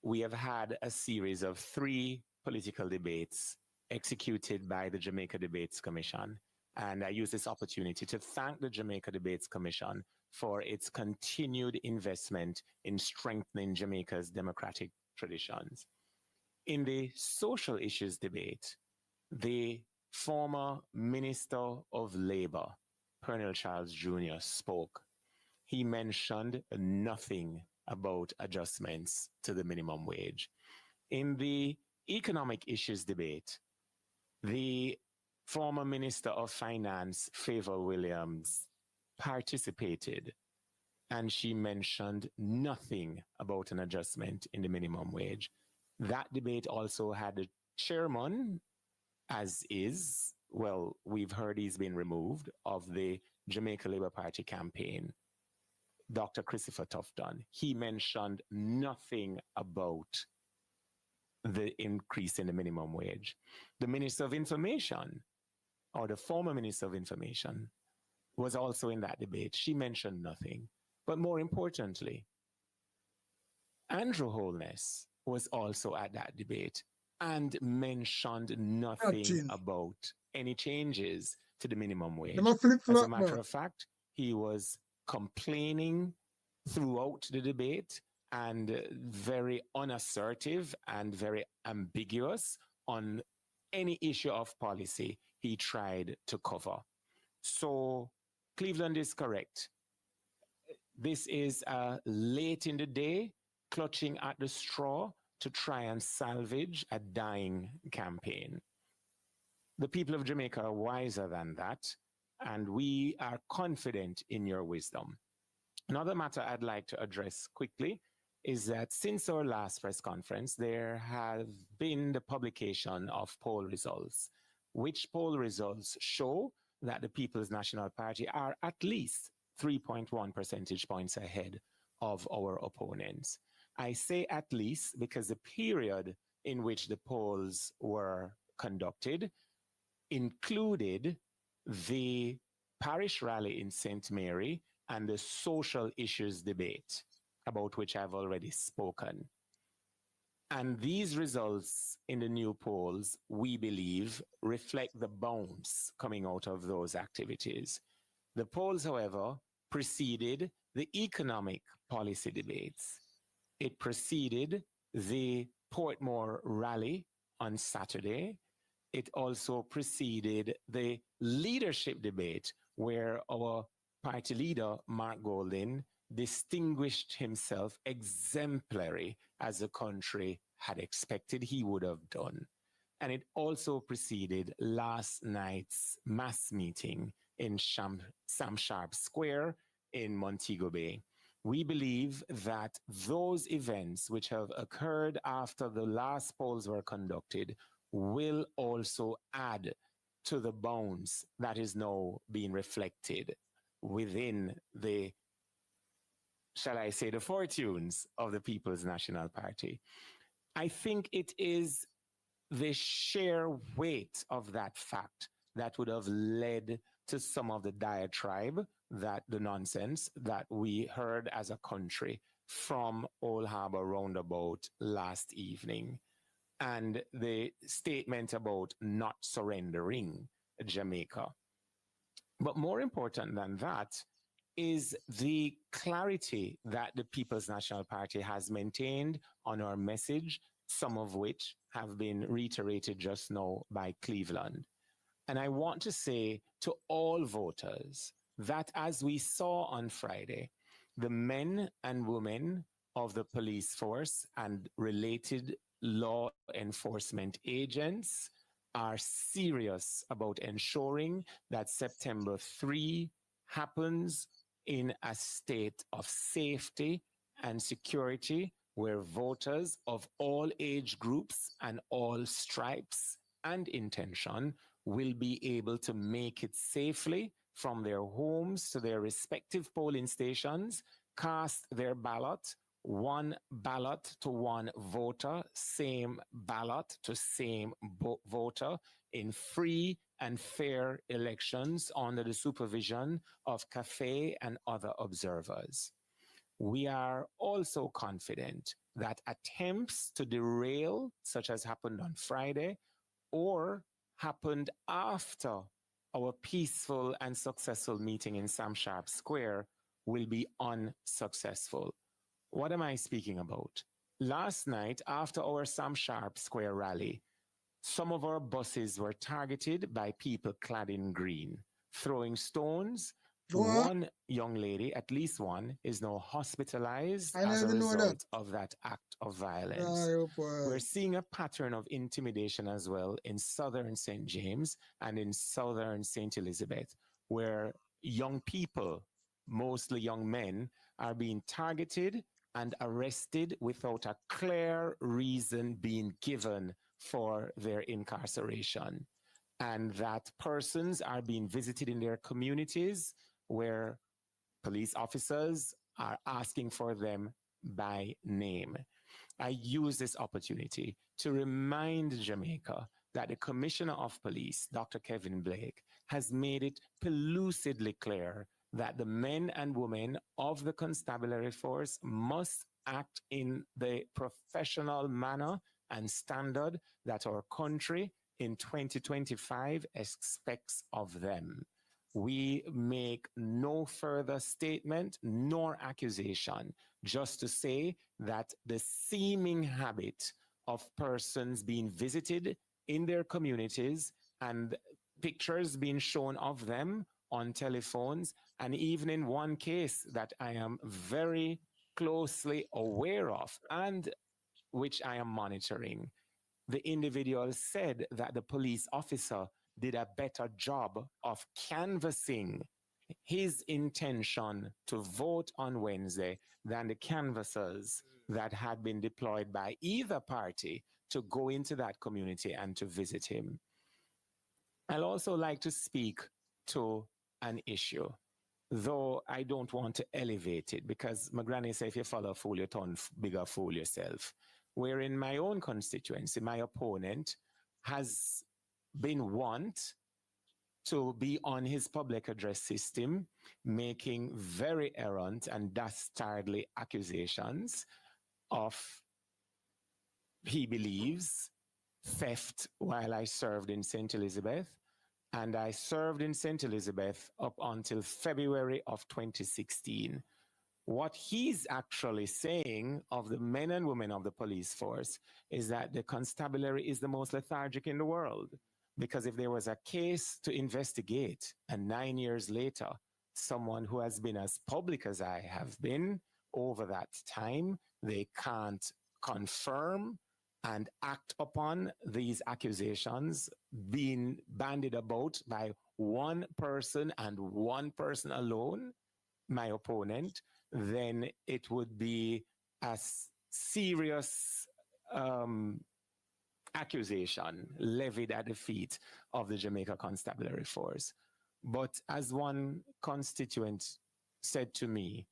we have had a series of 3 political debates executed by the Jamaica Debates Commission. And I use this opportunity to thank the Jamaica Debates Commission for its continued investment in strengthening Jamaica's democratic traditions. In the social issues debate, the former Minister of Labour, Pernell Charles Jr., spoke. He mentioned nothing about adjustments to the minimum wage. In the economic issues debate, the former Minister of Finance, Favor Williams, participated, and she mentioned nothing about an adjustment in the minimum wage. That debate also had the chairman, as is, well, we've heard he's been removed, of the Jamaica Labour Party campaign. Dr. Christopher Tufton. He mentioned nothing about the increase in the minimum wage. The Minister of Information, or the former Minister of Information, was also in that debate. She mentioned nothing. But more importantly, Andrew Holness was also at that debate and mentioned nothing about any changes to the minimum wage. As a matter of fact, he was complaining throughout the debate and very unassertive and very ambiguous on any issue of policy he tried to cover. So Cleveland is correct. This is late in the day, clutching at the straw to try and salvage a dying campaign. The people of Jamaica are wiser than that, and we are confident in your wisdom. Another matter I'd like to address quickly is that since our last press conference, there have been the publication of poll results, which poll results show that the People's National Party are at least 3.1 percentage points ahead of our opponents. I say at least because the period in which the polls were conducted included the parish rally in St. Mary and the social issues debate, about which I've already spoken. And these results in the new polls, we believe, reflect the bounce coming out of those activities. The polls, however, preceded the economic policy debates. It preceded the Portmore rally on Saturday. It also preceded the leadership debate, where our party leader, Mark Golding, distinguished himself exemplary, as the country had expected he would have done. And it also preceded last night's mass meeting in Sam Sharp Square in Montego Bay. We believe that those events which have occurred after the last polls were conducted will also add to the bounds that is now being reflected within the, shall I say, the fortunes of the People's National Party. I think it is the sheer weight of that fact that would have led to some of the diatribe, that the nonsense that we heard as a country from Old Harbour Roundabout last evening, and the statement about not surrendering Jamaica. But more important than that is the clarity that the People's National Party has maintained on our message, some of which have been reiterated just now by Cleveland. And I want to say to all voters that, as we saw on Friday, the men and women of the police force and related law enforcement agents are serious about ensuring that September 3 happens in a state of safety and security, where voters of all age groups and all stripes and intention will be able to make it safely from their homes to their respective polling stations, cast their ballot, one ballot to one voter, same ballot to same voter, in free and fair elections under the supervision of CAFE and other observers. We are also confident that attempts to derail, such as happened on Friday, or happened after our peaceful and successful meeting in Sam Sharp Square, will be unsuccessful. What am I speaking about? Last night, after our Sam Sharp Square rally, some of our buses were targeted by people clad in green, throwing stones. One young lady, at least one, is now hospitalized as a result of that act of violence. We're seeing a pattern of intimidation as well in southern St. James and in southern St. Elizabeth, where young people, mostly young men, are being targeted and arrested without a clear reason being given for their incarceration. And that persons are being visited in their communities, where police officers are asking for them by name. I use this opportunity to remind Jamaica that the Commissioner of Police, Dr. Kevin Blake, has made it pellucidly clear that the men and women of the constabulary force must act in the professional manner and standard that our country in 2025 expects of them. We make no further statement nor accusation, just to say that the seeming habit of persons being visited in their communities and pictures being shown of them on telephones, and even in one case that I am very closely aware of and which I am monitoring, the individual said that the police officer did a better job of canvassing his intention to vote on Wednesday than the canvassers that had been deployed by either party to go into that community and to visit him. I'll also like to speak to an issue, though I don't want to elevate it, because my granny said, if you follow a fool, you turn bigger fool yourself. Where in my own constituency, my opponent has been wont to be on his public address system, making very errant and dastardly accusations of, he believes, theft while I served in St. Elizabeth. And I served in St. Elizabeth up until February of 2016. What he's actually saying of the men and women of the police force is that the constabulary is the most lethargic in the world. Because if there was a case to investigate, and 9 years later, someone who has been as public as I have been over that time, they can't confirm and act upon these accusations being bandied about by one person and one person alone, my opponent, then it would be a serious accusation levied at the feet of the Jamaica Constabulary Force. But as one constituent said to me,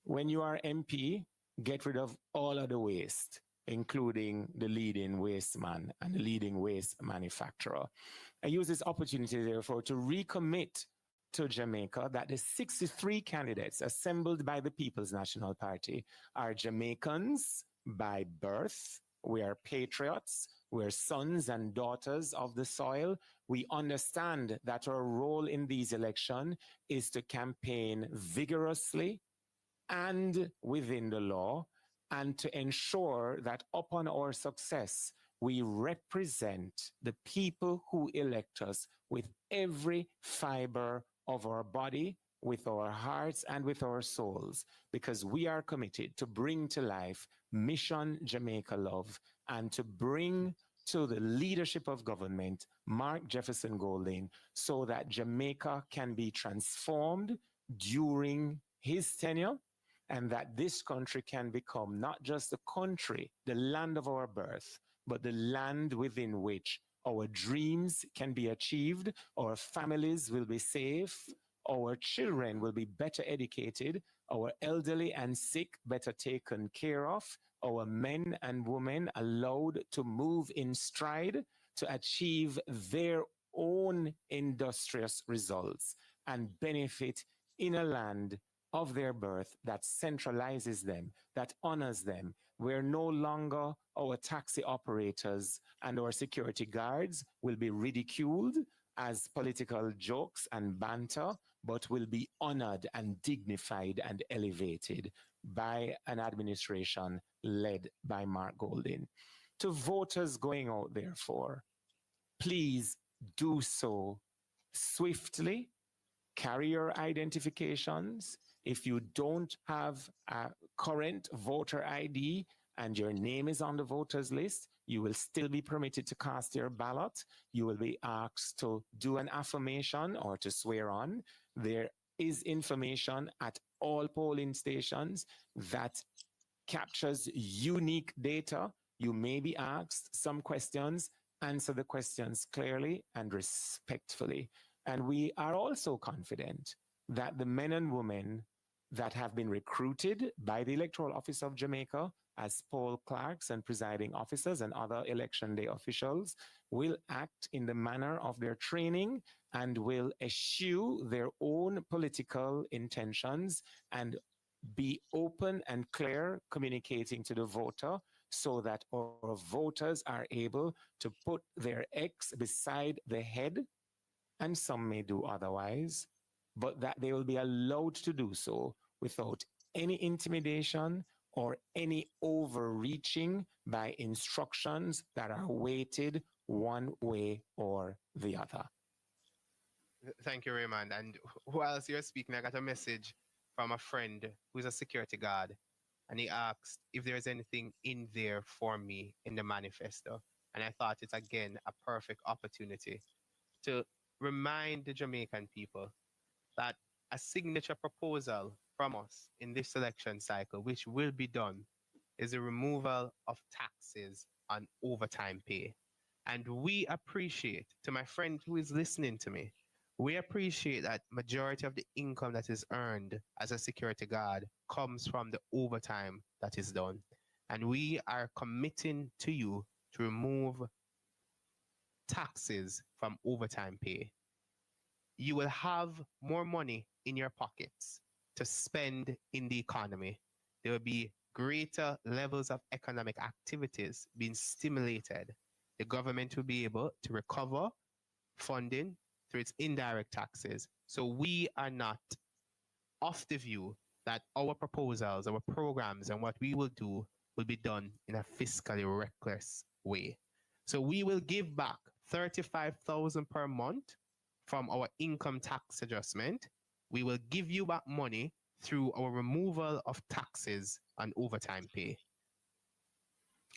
when you are MP, get rid of all of the waste, including the leading waste man and the leading waste manufacturer. I use this opportunity, therefore, to recommit to Jamaica that the 63 candidates assembled by the People's National Party are Jamaicans by birth. We are patriots. We're sons and daughters of the soil. We understand that our role in these elections is to campaign vigorously and within the law, and to ensure that upon our success, we represent the people who elect us with every fiber of our body, with our hearts, and with our souls, because we are committed to bring to life Mission Jamaica Love and to bring to the leadership of government Mark Jefferson Golding, so that Jamaica can be transformed during his tenure, and that this country can become not just a country, the land of our birth, but the land within which our dreams can be achieved, our families will be safe, our children will be better educated, our elderly and sick better taken care of, our men and women allowed to move in stride to achieve their own industrious results and benefit in a land of their birth that centralizes them, that honors them, where no longer our taxi operators and our security guards will be ridiculed as political jokes and banter, but will be honored and dignified and elevated by an administration led by Mark Golding. To voters going out, therefore, please do so swiftly. Carry your identifications. If you don't have a current voter ID and your name is on the voters list, you will still be permitted to cast your ballot. You will be asked to do an affirmation or to swear on. There is information at all polling stations that captures unique data. You may be asked some questions. Answer the questions clearly and respectfully. And we are also confident that the men and women that have been recruited by the Electoral Office of Jamaica as poll clerks and presiding officers and other election day officials will act in the manner of their training and will eschew their own political intentions and be open and clear communicating to the voter so that our voters are able to put their X beside the head, and some may do otherwise, but that they will be allowed to do so without any intimidation or any overreaching by instructions that are weighted one way or the other. Thank you, Raymond. And whilst you're speaking, I got a message from a friend who's a security guard, and he asked if there's anything in there for me in the manifesto. And I thought it's, again, a perfect opportunity to remind the Jamaican people that a signature proposal from us in this election cycle, which will be done, is the removal of taxes on overtime pay. And we appreciate, to my friend who is listening to me, we appreciate that majority of the income that is earned as a security guard comes from the overtime that is done. And we are committing to you to remove taxes from overtime pay. You will have more money in your pockets to spend in the economy. There will be greater levels of economic activities being stimulated. The government will be able to recover funding through its indirect taxes. So we are not of the view that our proposals, our programs, and what we will do will be done in a fiscally reckless way. So we will give back $35,000 per month from our income tax adjustment. We will give you back money through our removal of taxes on overtime pay.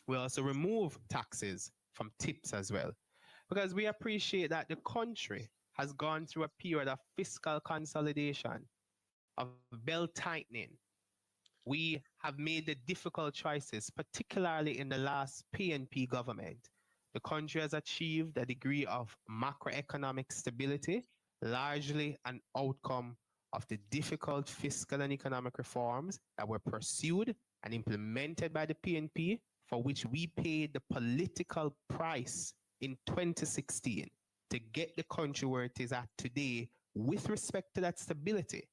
We'll also remove taxes from tips as well, because we appreciate that the country has gone through a period of fiscal consolidation, of belt tightening. We have made the difficult choices, particularly in the last PNP government. The country has achieved a degree of macroeconomic stability, largely an outcome of the difficult fiscal and economic reforms that were pursued and implemented by the PNP, for which we paid the political price in 2016 to get the country where it is at today with respect to that stability.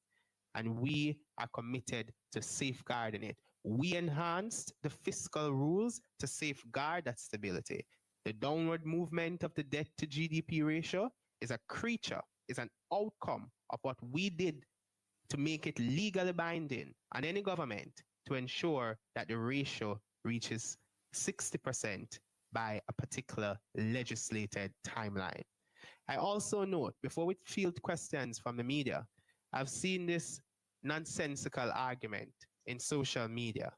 And we are committed to safeguarding it. We enhanced the fiscal rules to safeguard that stability. The downward movement of the debt to GDP ratio is a creature, is an outcome of what we did to make it legally binding on any government to ensure that the ratio reaches 60% by a particular legislated timeline. I also note, before we field questions from the media, I've seen this nonsensical argument in social media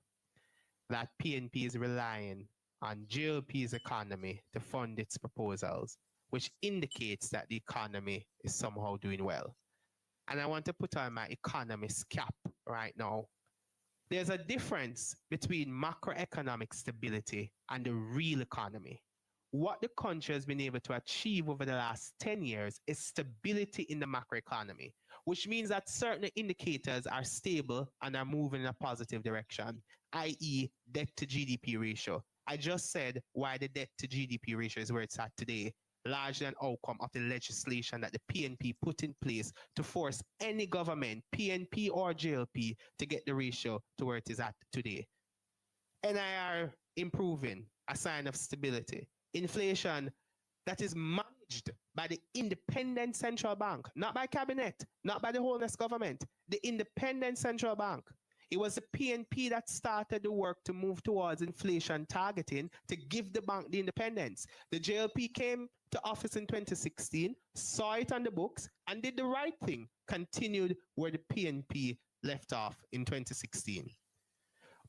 that PNP is relying on JLP's economy to fund its proposals, which indicates that the economy is somehow doing well. And I want to put on my economist cap right now. There's a difference between macroeconomic stability and the real economy. What the country has been able to achieve over the last 10 years is stability in the macroeconomy, which means that certain indicators are stable and are moving in a positive direction, i.e. debt to GDP ratio. I just said why the debt to GDP ratio is where it's at today, largely an outcome of the legislation that the PNP put in place to force any government, PNP or JLP, to get the ratio to where it is at today. NIR improving, a sign of stability. Inflation that is managed by the independent central bank, not by cabinet, not by the wholeness government, the independent central bank. It was the PNP that started the work to move towards inflation targeting to give the bank the independence. The JLP came to office in 2016, saw it on the books, and did the right thing, continued where the PNP left off in 2016.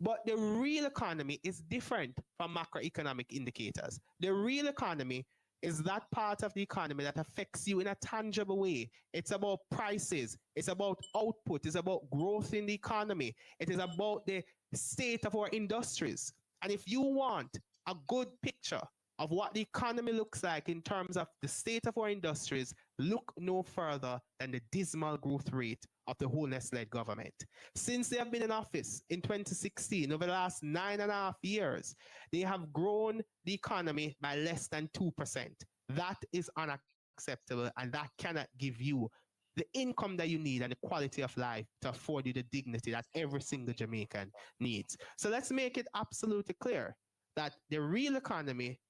But the real economy is different from macroeconomic indicators. The real economy is that part of the economy that affects you in a tangible way. It's about prices. It's about output. It's about growth in the economy. It is about the state of our industries. And if you want a good picture of what the economy looks like in terms of the state of our industries, look no further than the dismal growth rate of the Holness-led government. Since they have been in office in 2016, over the last 9.5 years, they have grown the economy by less than 2%. That is unacceptable, and that cannot give you the income that you need and the quality of life to afford you the dignity that every single Jamaican needs. So let's make it absolutely clear that the real economy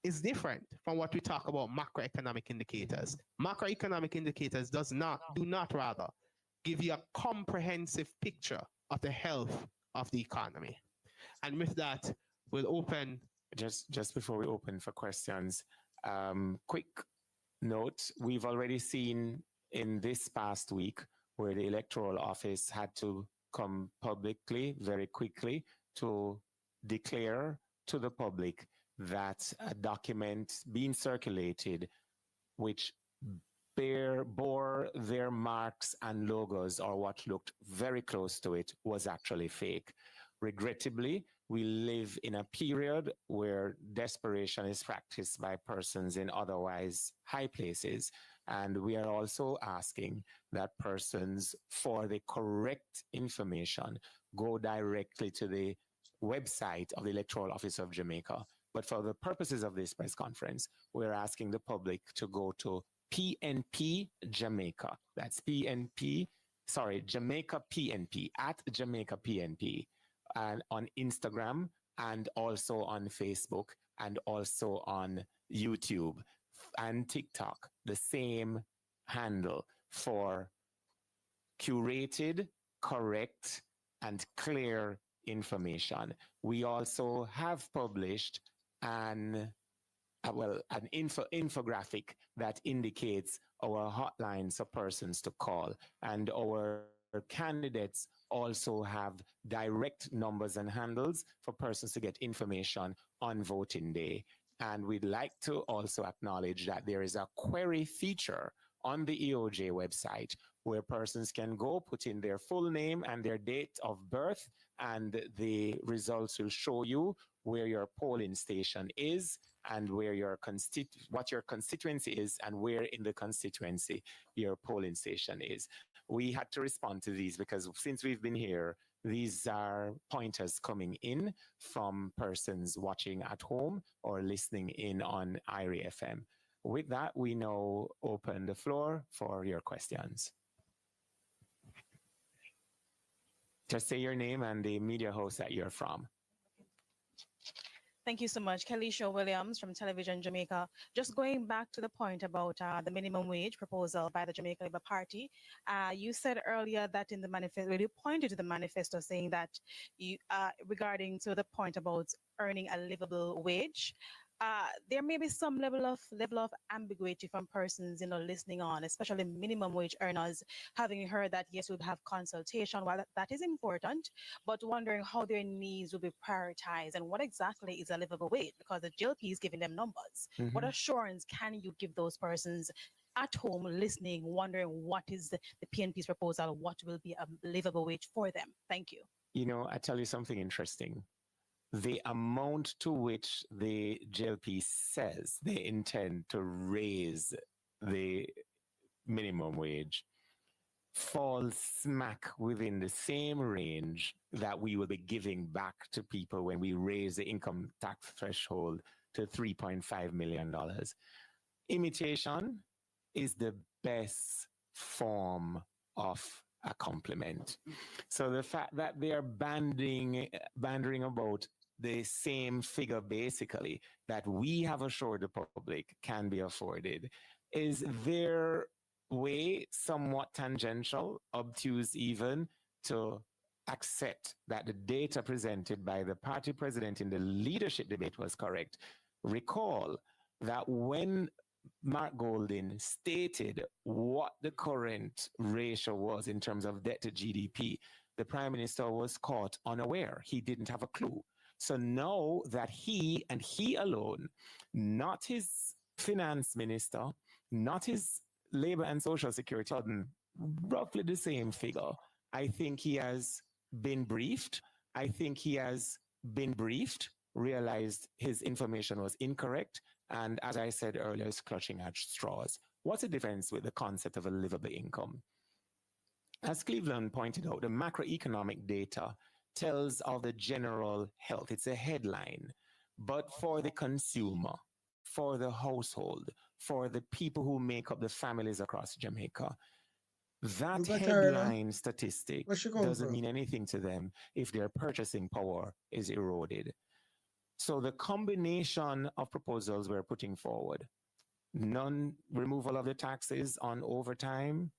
is different from what we talk about macroeconomic indicators. Macroeconomic indicators do not give you a comprehensive picture of the health of the economy. And with that, we'll open. Just before we open for questions, quick note, we've already seen in this past week where the electoral office had to come publicly very quickly to declare to the public that a document being circulated which bore their marks and logos, or what looked very close to it, was actually fake. Regrettably, we live in a period where desperation is practiced by persons in otherwise high places. And we are also asking that persons, for the correct information, go directly to the website of the Electoral Office of Jamaica. But for the purposes of this press conference, we're asking the public to go to PNP Jamaica. That's Jamaica PNP, at Jamaica PNP, and on Instagram, and also on Facebook, and also on YouTube and TikTok, the same handle for curated, correct, and clear information. We also have published an infographic that indicates our hotlines for persons to call, and our candidates also have direct numbers and handles for persons to get information on voting day. And we'd like to also acknowledge that there is a query feature on the EOJ website where persons can go put in their full name and their date of birth, and the results will show you where your polling station is and where what your constituency is and where in the constituency your polling station is. We had to respond to these because since we've been here, these are pointers coming in from persons watching at home or listening in on IRI FM. With that, we now open the floor for your questions. Just say your name and the media house that you're from. Thank you so much. Kelisha Williams from Television Jamaica. Just going back to the point about the minimum wage proposal by the Jamaica Labour Party, you said earlier that in the manifesto, you pointed to the manifesto saying that you, regarding to the point about earning a livable wage, there may be some level of ambiguity from persons, listening on, especially minimum wage earners, having heard that yes, we'll have consultation. While that is important, but wondering how their needs will be prioritized and what exactly is a livable wage, because the GLP is giving them numbers. Mm-hmm. What assurance can you give those persons at home listening, wondering what is the PNP's proposal, what will be a livable wage for them? Thank you. I tell you something interesting. The amount to which the JLP says they intend to raise the minimum wage falls smack within the same range that we will be giving back to people when we raise the income tax threshold to $3.5 million. Imitation is the best form of a compliment. So the fact that they are banding about the same figure, basically, that we have assured the public can be afforded, is their way somewhat tangential, obtuse even, to accept that the data presented by the party president in the leadership debate was correct. Recall that when Mark Golding stated what the current ratio was in terms of debt to GDP, the Prime Minister was caught unaware. He didn't have a clue. So now that he and he alone, not his finance minister, not his labor and social security, roughly the same figure, I think he has been briefed. I think he has been briefed realized his information was incorrect, and as I said earlier, is clutching at straws. What's the difference with the concept of a livable income? As Cleveland pointed out, the macroeconomic data tells of the general health. It's a headline. But for the consumer, for the household, for the people who make up the families across Jamaica, that headline statistic doesn't mean anything to them if their purchasing power is eroded. So the combination of proposals we're putting forward, non-removal of the taxes on overtime,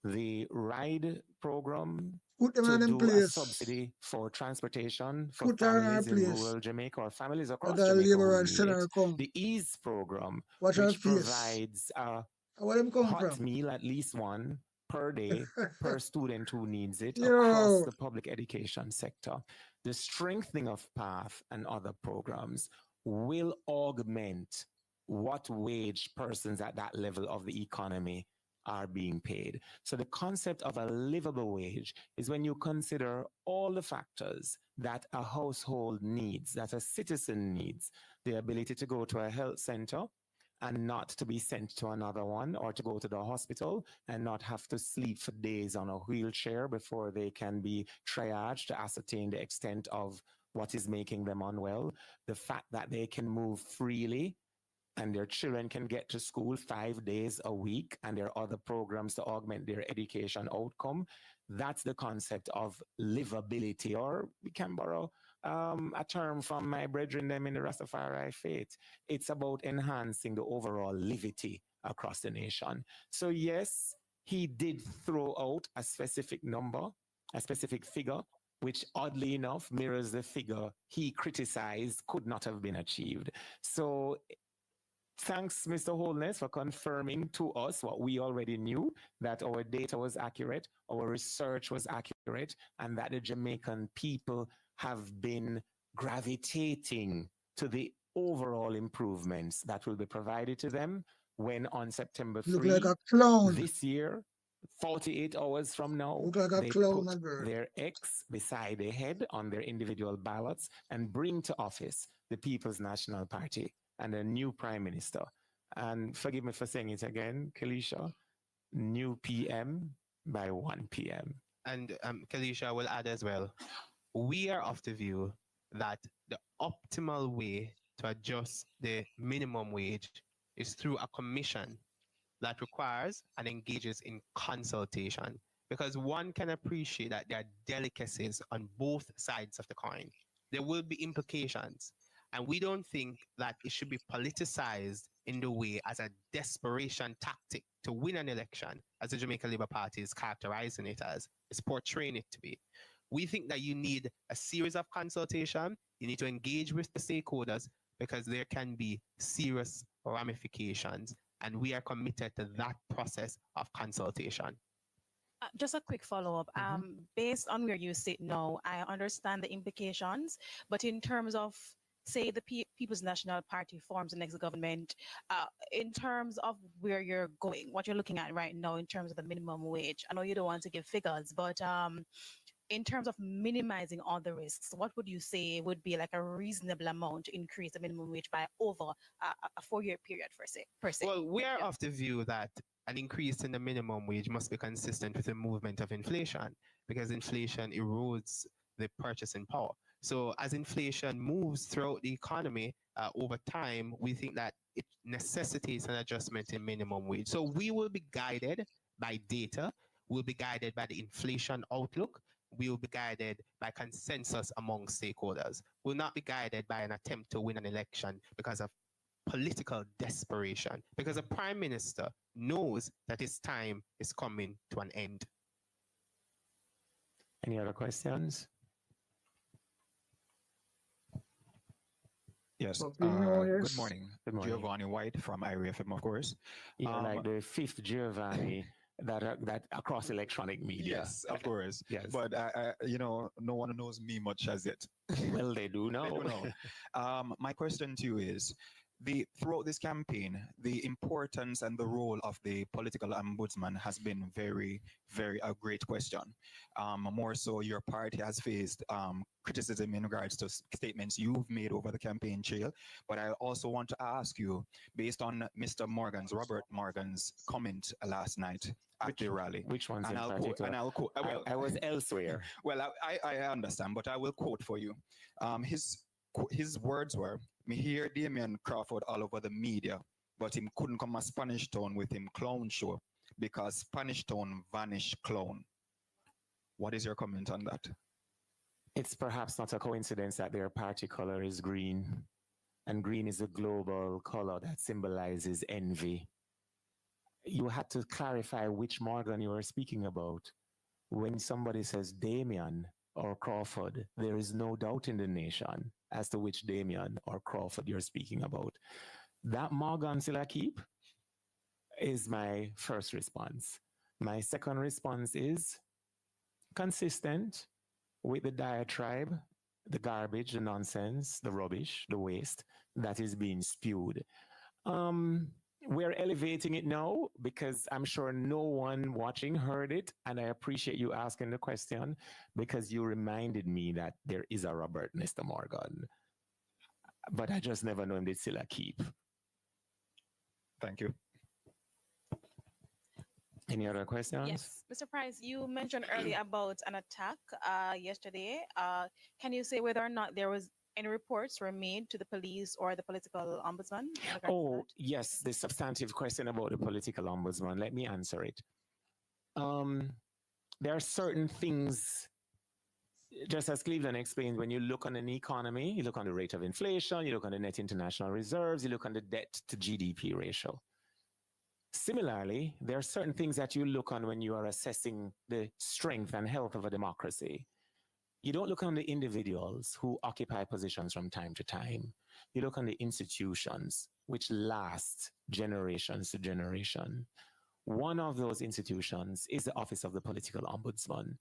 the RIDE program to do a subsidy for transportation for families in rural Jamaica or families across Jamaica who need it. The EASE program, which provides a hot meal, at least one per day, per student who needs it across the public education sector. The strengthening of PATH and other programs will augment what wage persons at that level of the economy are being paid. So the concept of a livable wage is when you consider all the factors that a household needs, that a citizen needs, the ability to go to a health center and not to be sent to another one, or to go to the hospital and not have to sleep for days on a wheelchair before they can be triaged to ascertain the extent of what is making them unwell. The fact that they can move freely and their children can get to school 5 days a week, and there are other programs to augment their education outcome. That's the concept of livability, or we can borrow a term from my brethren them in the Rastafari faith. It's about enhancing the overall livity across the nation. So yes, he did throw out a specific number, a specific figure, which oddly enough mirrors the figure he criticized could not have been achieved. So thanks, Mr. Holness, for confirming to us what we already knew, that our data was accurate, our research was accurate, and that the Jamaican people have been gravitating to the overall improvements that will be provided to them when on September 3 like a clown. This year, 48 hours from now, they clown, put their X beside their head on their individual ballots and bring to office the People's National Party and a new prime minister. And forgive me for saying it again, Kalisha, new PM by 1 p.m. And Kalisha will add as well, we are of the view that the optimal way to adjust the minimum wage is through a commission that requires and engages in consultation, because one can appreciate that there are delicacies on both sides of the coin. There will be implications, and we don't think that it should be politicized in the way as a desperation tactic to win an election, as the Jamaica Labour Party is characterizing it as, is portraying it to be. We think that you need a series of consultation. You need to engage with the stakeholders, because there can be serious ramifications, and we are committed to that process of consultation. Just a quick follow-up. Based on where you sit now, I understand the implications, but in terms of, say, the People's National Party forms the next government, in terms of where you're going, what you're looking at right now in terms of the minimum wage, I know you don't want to give figures, but in terms of minimizing all the risks, what would you say would be like a reasonable amount to increase the minimum wage by over a 4-year period, per se? Well, we are of the view that an increase in the minimum wage must be consistent with the movement of inflation, because inflation erodes the purchasing power. So as inflation moves throughout the economy over time, we think that it necessitates an adjustment in minimum wage. So we will be guided by data, we'll be guided by the inflation outlook, we will be guided by consensus among stakeholders. We'll not be guided by an attempt to win an election because of political desperation, because a prime minister knows that his time is coming to an end. Any other questions? Yes. Good morning. Good morning. Giovanni White from IRFM, of course. You're like the fifth Giovanni that across electronic media. Yes, of course. Yes. But no one knows me much as yet. Well, they do know. They do know. My question to you is, throughout this campaign, the importance and the role of the political ombudsman has been very, very a great question. More so, your party has faced criticism in regards to statements you've made over the campaign trail. But I also want to ask you, based on Mr. Robert Morgan's comment last night at the rally. Which one's and in I'll particular? quote, and I'll quote. Well, I was elsewhere. Well, I understand, but I will quote for you. His words were, "Me hear Damian Crawford all over the media, but him couldn't come a Spanish Town with him clown show because Spanish Town vanished clown." What is your comment on that? It's perhaps not a coincidence that their party color is green, and green is a global color that symbolizes envy. You had to clarify which Morgan you were speaking about. When somebody says Damian or Crawford, there is no doubt in the nation as to which Damian or Crawford you're speaking about. That Morgan still I keep is my first response. My second response is consistent with the diatribe, the garbage, the nonsense, the rubbish, the waste that is being spewed. We're elevating it now because I'm sure no one watching heard it, and I appreciate you asking the question because you reminded me that there is a Robert Mr. Morgan, but I just never know him did still a keep. Thank you. Any other questions? Yes, Mr. Price, you mentioned earlier about an attack yesterday. Can you say whether or not there was any reports were made to the police or the political ombudsman? Oh, yes, the substantive question about the political ombudsman. Let me answer it. There are certain things, just as Cleveland explained, when you look on an economy, you look on the rate of inflation, you look on the net international reserves, you look on the debt to GDP ratio. Similarly, there are certain things that you look on when you are assessing the strength and health of a democracy. You don't look on the individuals who occupy positions from time to time. You look on the institutions which last generations to generation. One of those institutions is the Office of the Political Ombudsman,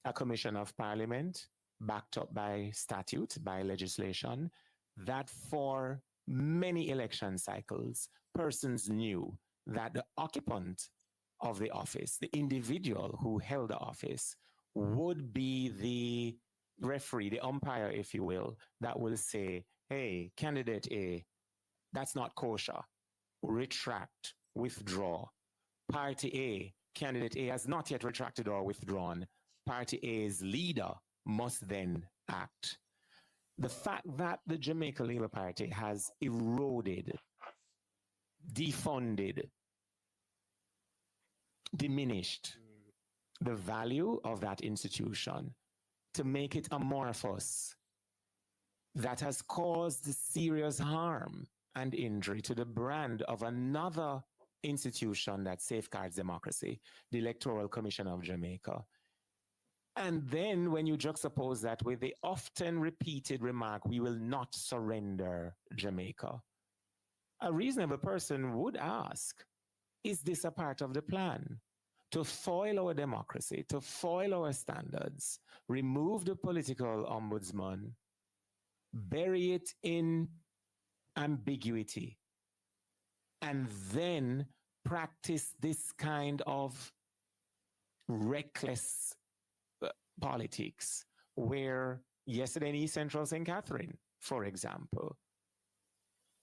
a commission of parliament backed up by statute, by legislation, that for many election cycles, persons knew that the occupant of the office, the individual who held the office, would be the referee, the umpire, if you will, that will say, hey, candidate A, that's not kosher. Retract, withdraw. Party A, candidate A has not yet retracted or withdrawn. Party A's leader must then act. The fact that the Jamaica Labour Party has eroded, defunded, diminished the value of that institution to make it amorphous, that has caused serious harm and injury to the brand of another institution that safeguards democracy, the Electoral Commission of Jamaica. And then when you juxtapose that with the often repeated remark, we will not surrender Jamaica, a reasonable person would ask, is this a part of the plan? To foil our democracy, to foil our standards, remove the political ombudsman, bury it in ambiguity, and then practice this kind of reckless politics, where yesterday in East Central St. Catherine, for example,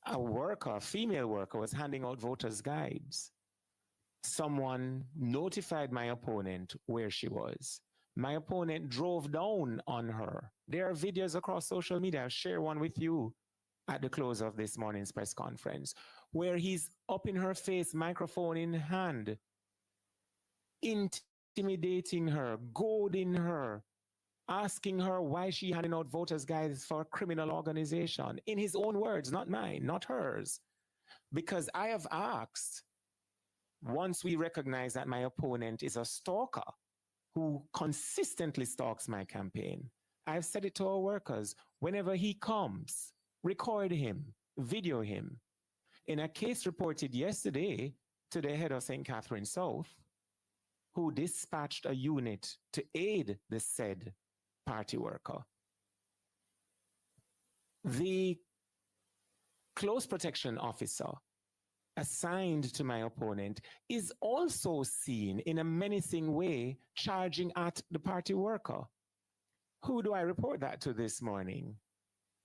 a female worker was handing out voters' guides. Someone notified my opponent where she was. My opponent drove down on her. There are videos across social media. I'll share one with you at the close of this morning's press conference, where he's up in her face, microphone in hand, intimidating her, goading her, asking her why she handing out voters' guides for a criminal organization. In his own words, not mine, not hers. Because I have asked, once we recognize that my opponent is a stalker who consistently stalks my campaign, I've said it to our workers, whenever he comes, record him, video him. In a case reported yesterday to the head of St. Catherine South, who dispatched a unit to aid the said party worker, the close protection officer assigned to my opponent is also seen in a menacing way charging at the party worker. Who do I report that to this morning?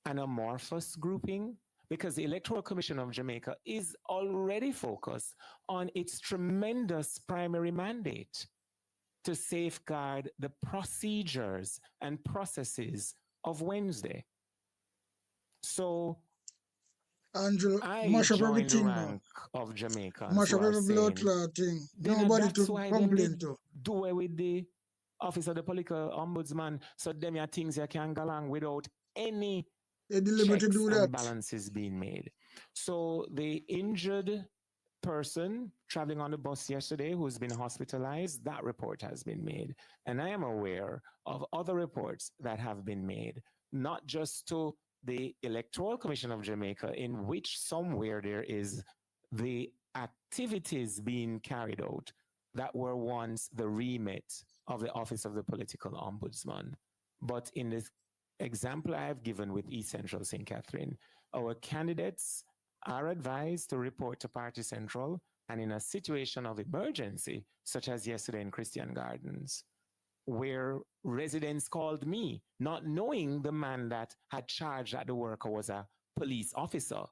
An amorphous grouping? Because the Electoral Commission of Jamaica is already focused on its tremendous primary mandate to safeguard the procedures and processes of Wednesday. So Angelo, I mash up join the everything now. rank of Jamaicans Mash who up are every blood saying, clot thing. then Nobody that's to why them complain did to. do away with the office of the political ombudsman, so them are things you can go along without any They deliberately checks do and that. balances being made. So the injured person traveling on the bus yesterday who's been hospitalized, that report has been made. And I am aware of other reports that have been made, not just to the Electoral Commission of Jamaica, in which somewhere there is the activities being carried out that were once the remit of the Office of the Political Ombudsman. But in the example I have given with East Central St. Catherine, our candidates are advised to report to Party Central, and in a situation of emergency, such as yesterday in Christian Gardens, where residents called me, not knowing the man that had charged that the worker was a police officer,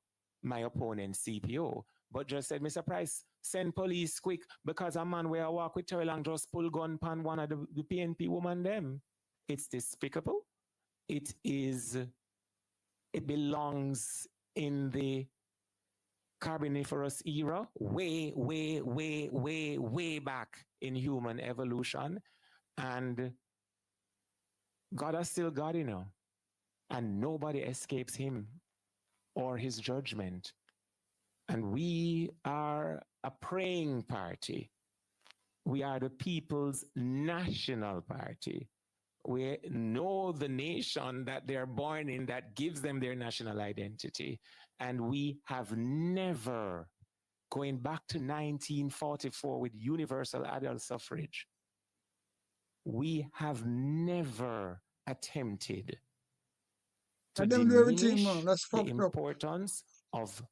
my opponent CPO, but just said, Mr. Price, send police quick because a man where I walk with Terry Long just pull gun pan one of the PNP woman them. It's despicable. It belongs in the Carboniferous era, way, way, way, way, way back in human evolution. And God is still God, you know, and nobody escapes him or his judgment. And we are a praying party. We are the people's national party. We know the nation that they're born in that gives them their national identity. And we have never, going back to 1944 with universal adult suffrage, we have never attempted to diminish the importance of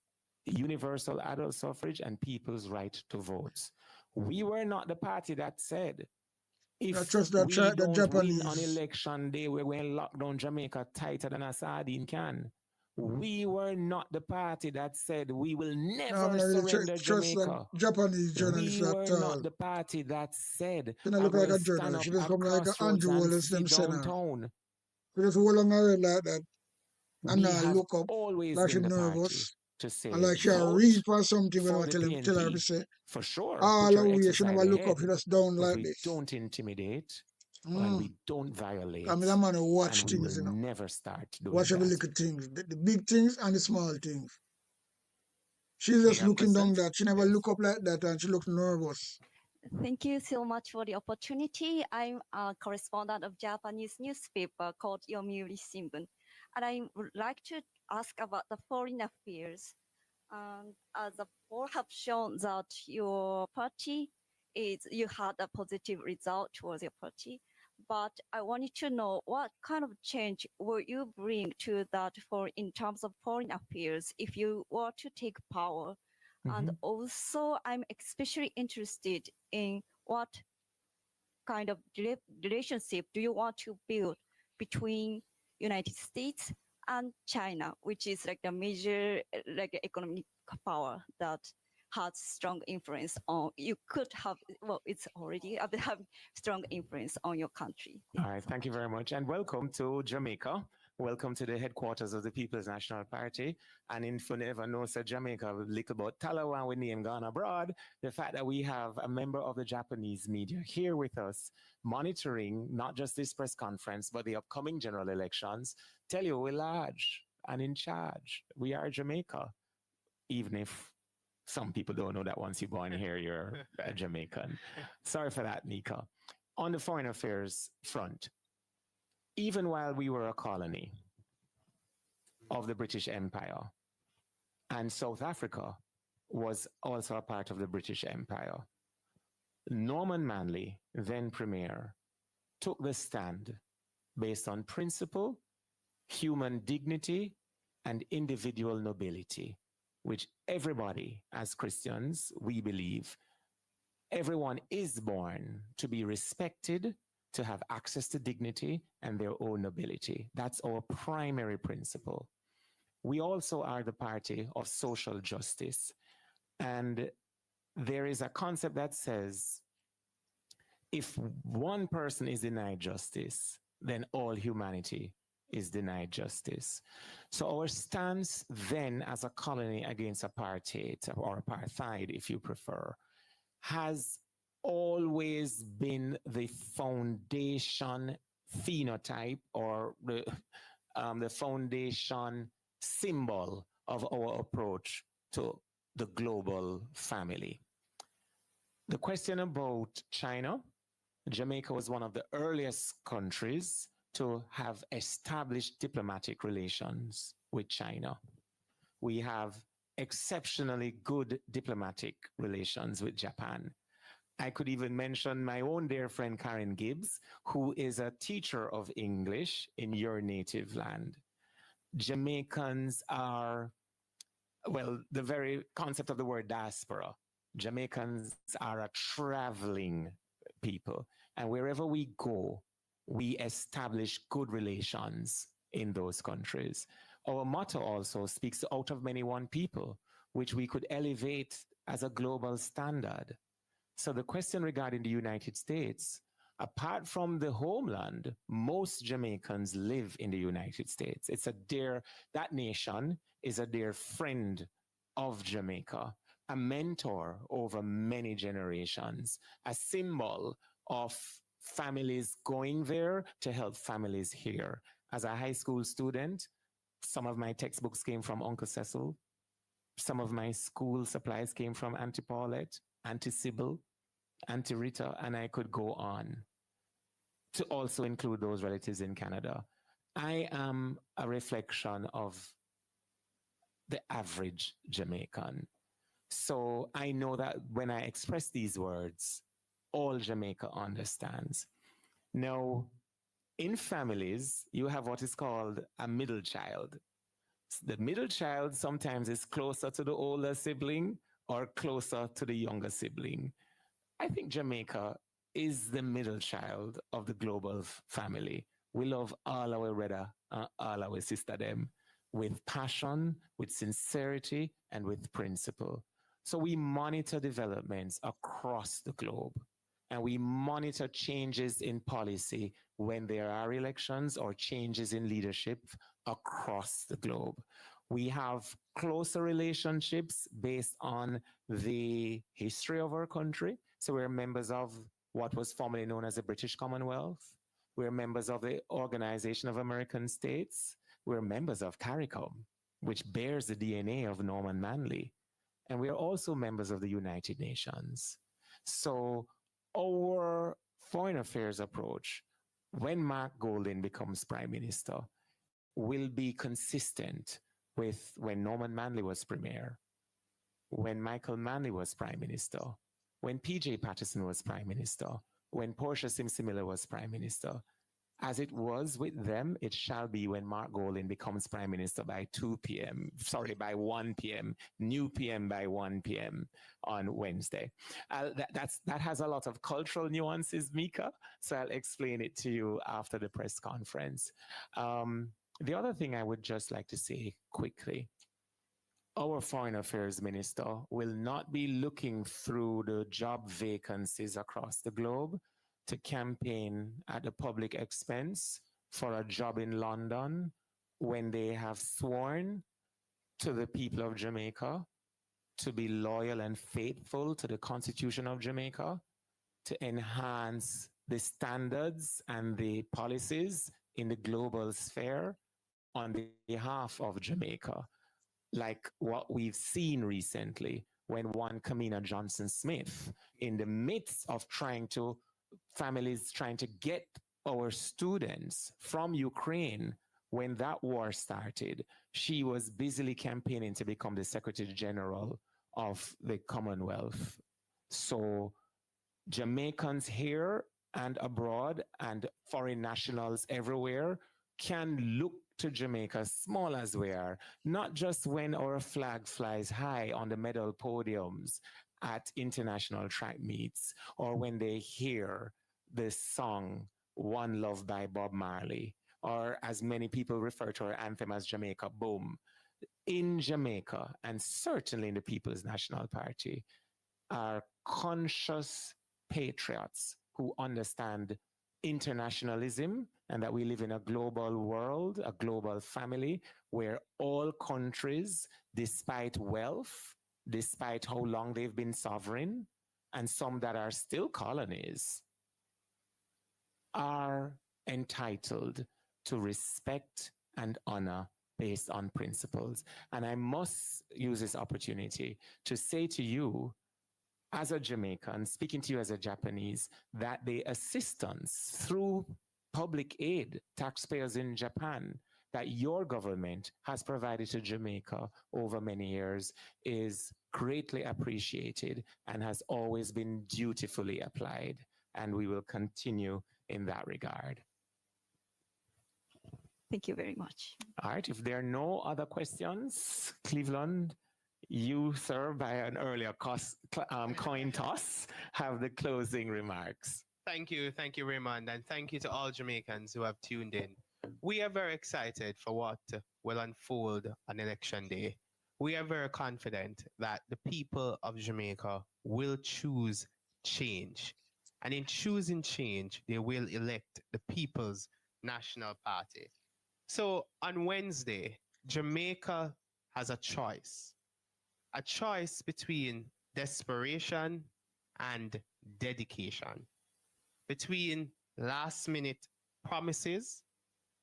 universal adult suffrage and people's right to vote. We were not the party that said, if we don't win on election day, we're going to lock down Jamaica tighter than a sardine can. We were not the party that said we will never surrender Jamaica. Japanese journalists We were not the party that said she I look like will a journalist. She just come like an crossroads Andrew and Wallace sit them downtown. She just hold on her head like that. And We now have look up always like she been the party nervous. to say, And like she vote read for something when for I the tell her to PNP. say For sure, all put the your way X she never aside look up, she ahead. just down But like we this. don't intimidate and we don't violate. I mean, that man who watch and we things, will you know. never start doing Watch every that. little things, the big things and the small things. She's just looking down that. She never look up like that and she looks nervous. Thank you so much for the opportunity. I'm a correspondent of Japanese newspaper called Yomiuri Shimbun. And I would like to ask about the foreign affairs. The poll have shown that your party you had a positive result towards your party. But I wanted to know what kind of change will you bring to that in terms of foreign affairs if you were to take power? And also, I'm especially interested in what kind of relationship do you want to build between United States and China, which is like the major economic power that has strong influence on, you could have, well, it's already have strong influence on your country. All right, thank you very much. And welcome to Jamaica. Welcome to the headquarters of the People's National Party. And if you never know, so Jamaica, we little about Talawan, we name gone abroad. The fact that we have a member of the Japanese media here with us, monitoring not just this press conference, but the upcoming general elections, tell you we're large and in charge. We are Jamaica, even if some people don't know that once you're born here, you're a Jamaican. Sorry for that, Nika. On the foreign affairs front, even while we were a colony of the British Empire, and South Africa was also a part of the British Empire, Norman Manley, then Premier, took the stand based on principle, human dignity, and individual nobility, which everybody, as Christians, we believe, everyone is born to be respected, to have access to dignity and their own nobility. That's our primary principle. We also are the party of social justice. And there is a concept that says, if one person is denied justice, then all humanity is denied justice. So our stance then as a colony against apartheid, or apartheid if you prefer, has always been the foundation phenotype, or the foundation symbol of our approach to the global family. The question about China, Jamaica was one of the earliest countries to have established diplomatic relations with China. We have exceptionally good diplomatic relations with Japan. I could even mention my own dear friend Karen Gibbs, who is a teacher of English in your native land. Jamaicans are, well, the very concept of the word diaspora. Jamaicans are a traveling people, and wherever we go, we establish good relations in those countries. Our motto also speaks to out of many one people, which we could elevate as a global standard. So the question regarding the United States, apart from the homeland, most Jamaicans live in the United States. It's a dear, that nation is a dear friend of Jamaica, a mentor over many generations, a symbol of families going there to help families here. As a high school student, some of my textbooks came from Uncle Cecil. Some of my school supplies came from Auntie Paulette, Auntie Sybil, Auntie Rita, and I could go on, to also include those relatives in Canada. I am a reflection of the average Jamaican. So I know that when I express these words, all Jamaica understands. Now, in families, you have what is called a middle child. The middle child sometimes is closer to the older sibling or closer to the younger sibling. I think Jamaica is the middle child of the global family. We love all our brother, all our sister them, with passion, with sincerity, and with principle. So we monitor developments across the globe, and we monitor changes in policy when there are elections or changes in leadership across the globe. We have closer relationships based on the history of our country. So we're members of what was formerly known as the British Commonwealth. We're members of the Organization of American States. We're members of CARICOM, which bears the DNA of Norman Manley. And we are also members of the United Nations. So our foreign affairs approach, when Mark Golding becomes Prime Minister, will be consistent with when Norman Manley was Premier, when Michael Manley was Prime Minister, when P.J. Patterson was Prime Minister, when Portia Simsimila was Prime Minister. As it was with them, it shall be when Mark Golding becomes Prime Minister by 1 p.m., new PM by 1 p.m. on Wednesday. That has a lot of cultural nuances, Mika, so I'll explain it to you after the press conference. The other thing I would just like to say quickly, our Foreign Affairs Minister will not be looking through the job vacancies across the globe to campaign at the public expense for a job in London when they have sworn to the people of Jamaica to be loyal and faithful to the Constitution of Jamaica, to enhance the standards and the policies in the global sphere on behalf of Jamaica, like what we've seen recently when one Kamina Johnson-Smith, in the midst of families trying to get our students from Ukraine, when that war started, she was busily campaigning to become the Secretary General of the Commonwealth. So Jamaicans here and abroad and foreign nationals everywhere can look to Jamaica, small as we are, not just when our flag flies high on the medal podiums at international track meets, or when they hear the song One Love by Bob Marley, or as many people refer to our anthem as Jamaica Boom. In Jamaica, and certainly in the People's National Party, are conscious patriots who understand internationalism and that we live in a global world, a global family where all countries, despite wealth, despite how long they've been sovereign, and some that are still colonies, are entitled to respect and honor based on principles. And I must use this opportunity to say to you, as a Jamaican, speaking to you as a Japanese, that the assistance through public aid, taxpayers in Japan, that your government has provided to Jamaica over many years is greatly appreciated and has always been dutifully applied. And we will continue in that regard. Thank you very much. All right, if there are no other questions, Cleveland, you, sir, by an earlier coin toss, have the closing remarks. Thank you, Raymond, and thank you to all Jamaicans who have tuned in. We are very excited for what will unfold on election day. We are very confident that the people of Jamaica will choose change. And in choosing change, they will elect the People's National Party. So on Wednesday, Jamaica has a choice between desperation and dedication, between last-minute promises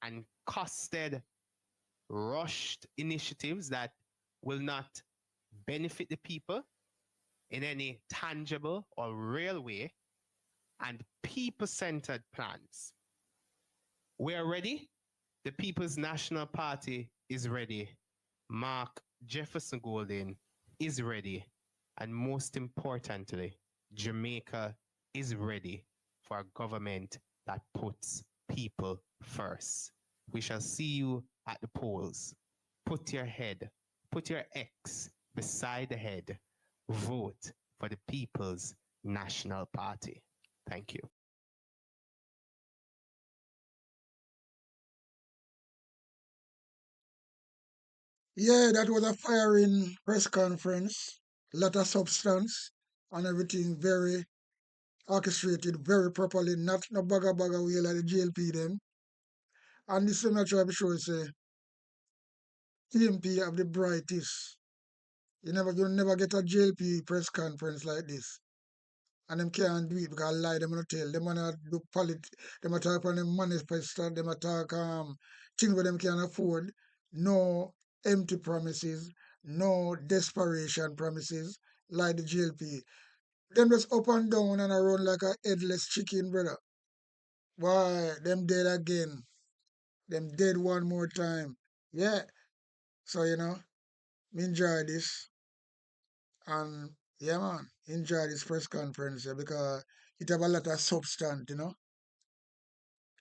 and costed, rushed initiatives that will not benefit the people in any tangible or real way, and people-centered plans. We are ready. The People's National Party is ready. Mark Jefferson Golden is ready. And most importantly, Jamaica is ready for a government that puts people first. We shall see you at the polls. Put your X beside the head. Vote for the People's National Party. Thank you. Yeah, that was a firing press conference. Lot of substance and everything very orchestrated, very properly, not no bagger way like the GLP them. And this is not try to show say TMP have the brightest. You never get a GLP press conference like this. And them can't do it because lie them not tell. Them wanna do politics, them talk on them manifesto, them talk things where them can afford. No empty promises, no desperation promises like the GLP. Them just up and down and around like a headless chicken, brother. Why? Them dead again. Them dead one more time. Yeah. So, me enjoy this. And yeah, man, enjoy this press conference because it have a lot of substance,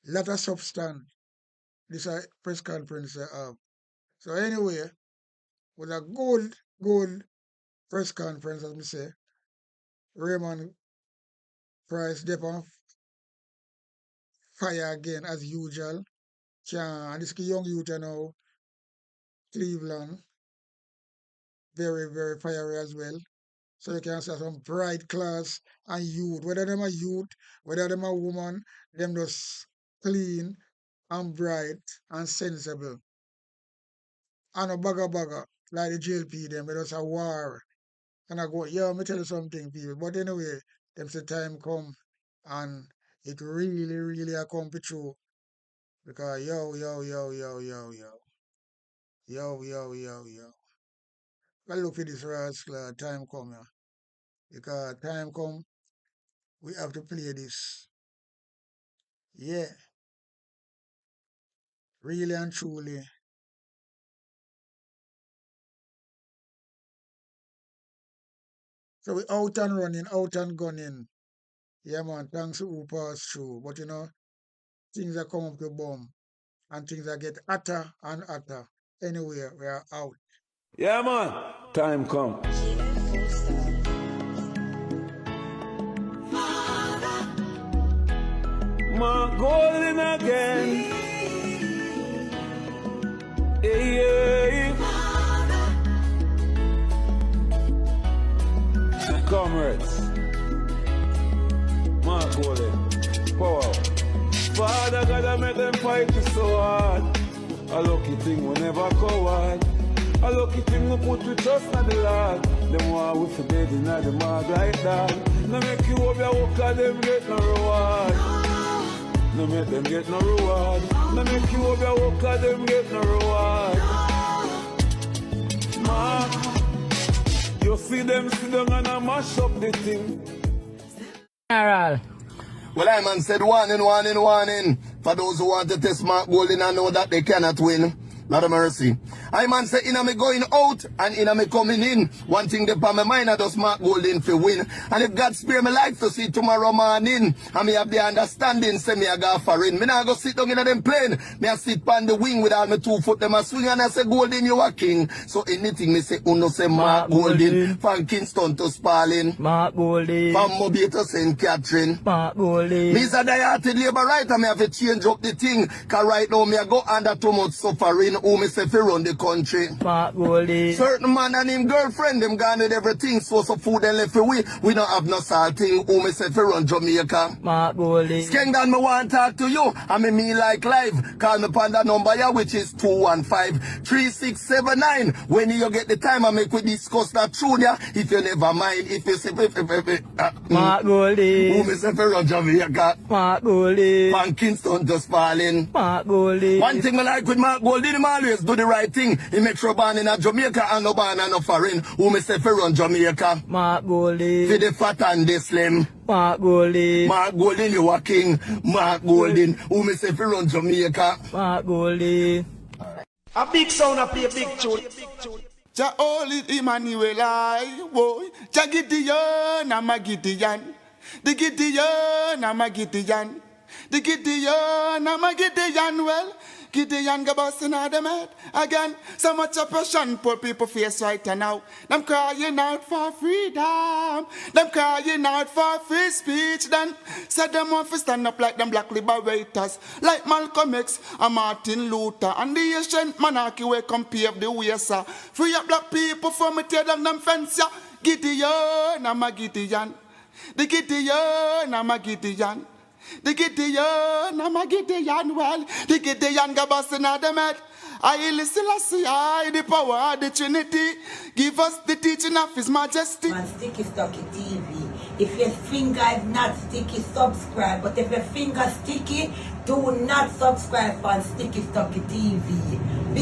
Lot of substance. This press conference have. So anyway, with a good press conference, as me say, Raymond Price dip on fire again as usual. And this young youth, Cleveland, very, very fiery as well. So you can see some bright class and youth. Whether them a youth, whether them a woman, them just clean and bright and sensible. And a bagger, like the JLP them, but it's a war. And I go, yeah, let me tell you something, people. But anyway, them say time come and it really, really a come true. Because yo. I look for this rascal, time come, yeah. Because time come, we have to play this. Yeah. Really and truly. So we out and running, out and gunning. Yeah, man, thanks to who passed through. But things are come up to bomb. and things that get hotter and hotter. Anyway, we are out. Yeah, man. Time come. My golden again. Yeah. Comrades. My golden. Power. Father God, I make them fight so hard. A lucky thing we never coward. A lucky thing we put we trust in the Lord. Them want we for dead in the mud like that. No make you up your work and them get no reward. No make them get no reward. No make you up your work and them get no reward. Man, you see them sit down and I mash up the thing. General. Well, I man said warning. For those who want to test Mark Golding and know that they cannot win. Lord of mercy. I man say, inna me going out and inna me coming in. One thing that on my mind, I just Mark Golding for win. And if God spare me life to see tomorrow morning, and me have the understanding, say me a go for in. Me not go sit down in them plane. Me a sit on the wing with all my 2 foot, them a swing and I say, Golding, you a king. So anything me say, uno say Mark Golding. From Kingston to Sparling. Mark Golding. From Mobile to St. Catherine. Mark Golding. Me is a die-hearted labor right, and me have to change up the thing. Cause right now me a go under too much suffering. Who me say fi run the country. Mark Golding. Certain man and him girlfriend, them gone with everything. So food and left for we don't have no salting. Who me say fi run Jamaica. Mark Golding. Skengdan, me want to talk to you. I me like live. Call me upon the number here, which is 215-3679. When you get the time, I make we discuss that through there. If you never mind, if you say Mark Golding. Who me say fi run Jamaica. Mark Golding. From Kingston to Sparling. Mark Golding. One thing I like with Mark Golding, him always do the right thing. He make sure born in a Jamaica and no born and no foreign. Who me say fi run Jamaica. Mark Golding. For the fat and the slim. Mark Golding. Mark Golding, you a king. Mark Golding. Who me say fi run Jamaica. Mark Golding. A big sound, a play a big tune. Jah holy Emmanuel, I boy. Jah Gideon, I'm a Gideon. The Gideon, I'm a Gideon. The Gideon, I'm a Gideon. Well, Gideon go busting out them head again. So much oppression, poor people face right now. Them crying out for freedom. Them crying out for free speech. Then said them want to stand up like them black liberators, like Malcolm X and Martin Luther and the ancient monarchy where come pave the way, sir. Free up black people from me tear down them fence, yeah. Gideon, I'm a Gideon. The Gideon, I'm a Gideon. The Gideon, I'm a Gideon, well, the Gideon go busting out them head. I listen, I the power of the Trinity. Give us the teaching of His Majesty. On Sticky Stucky TV. If your finger is not sticky, subscribe. But if your finger sticky, do not subscribe on Sticky Stucky TV.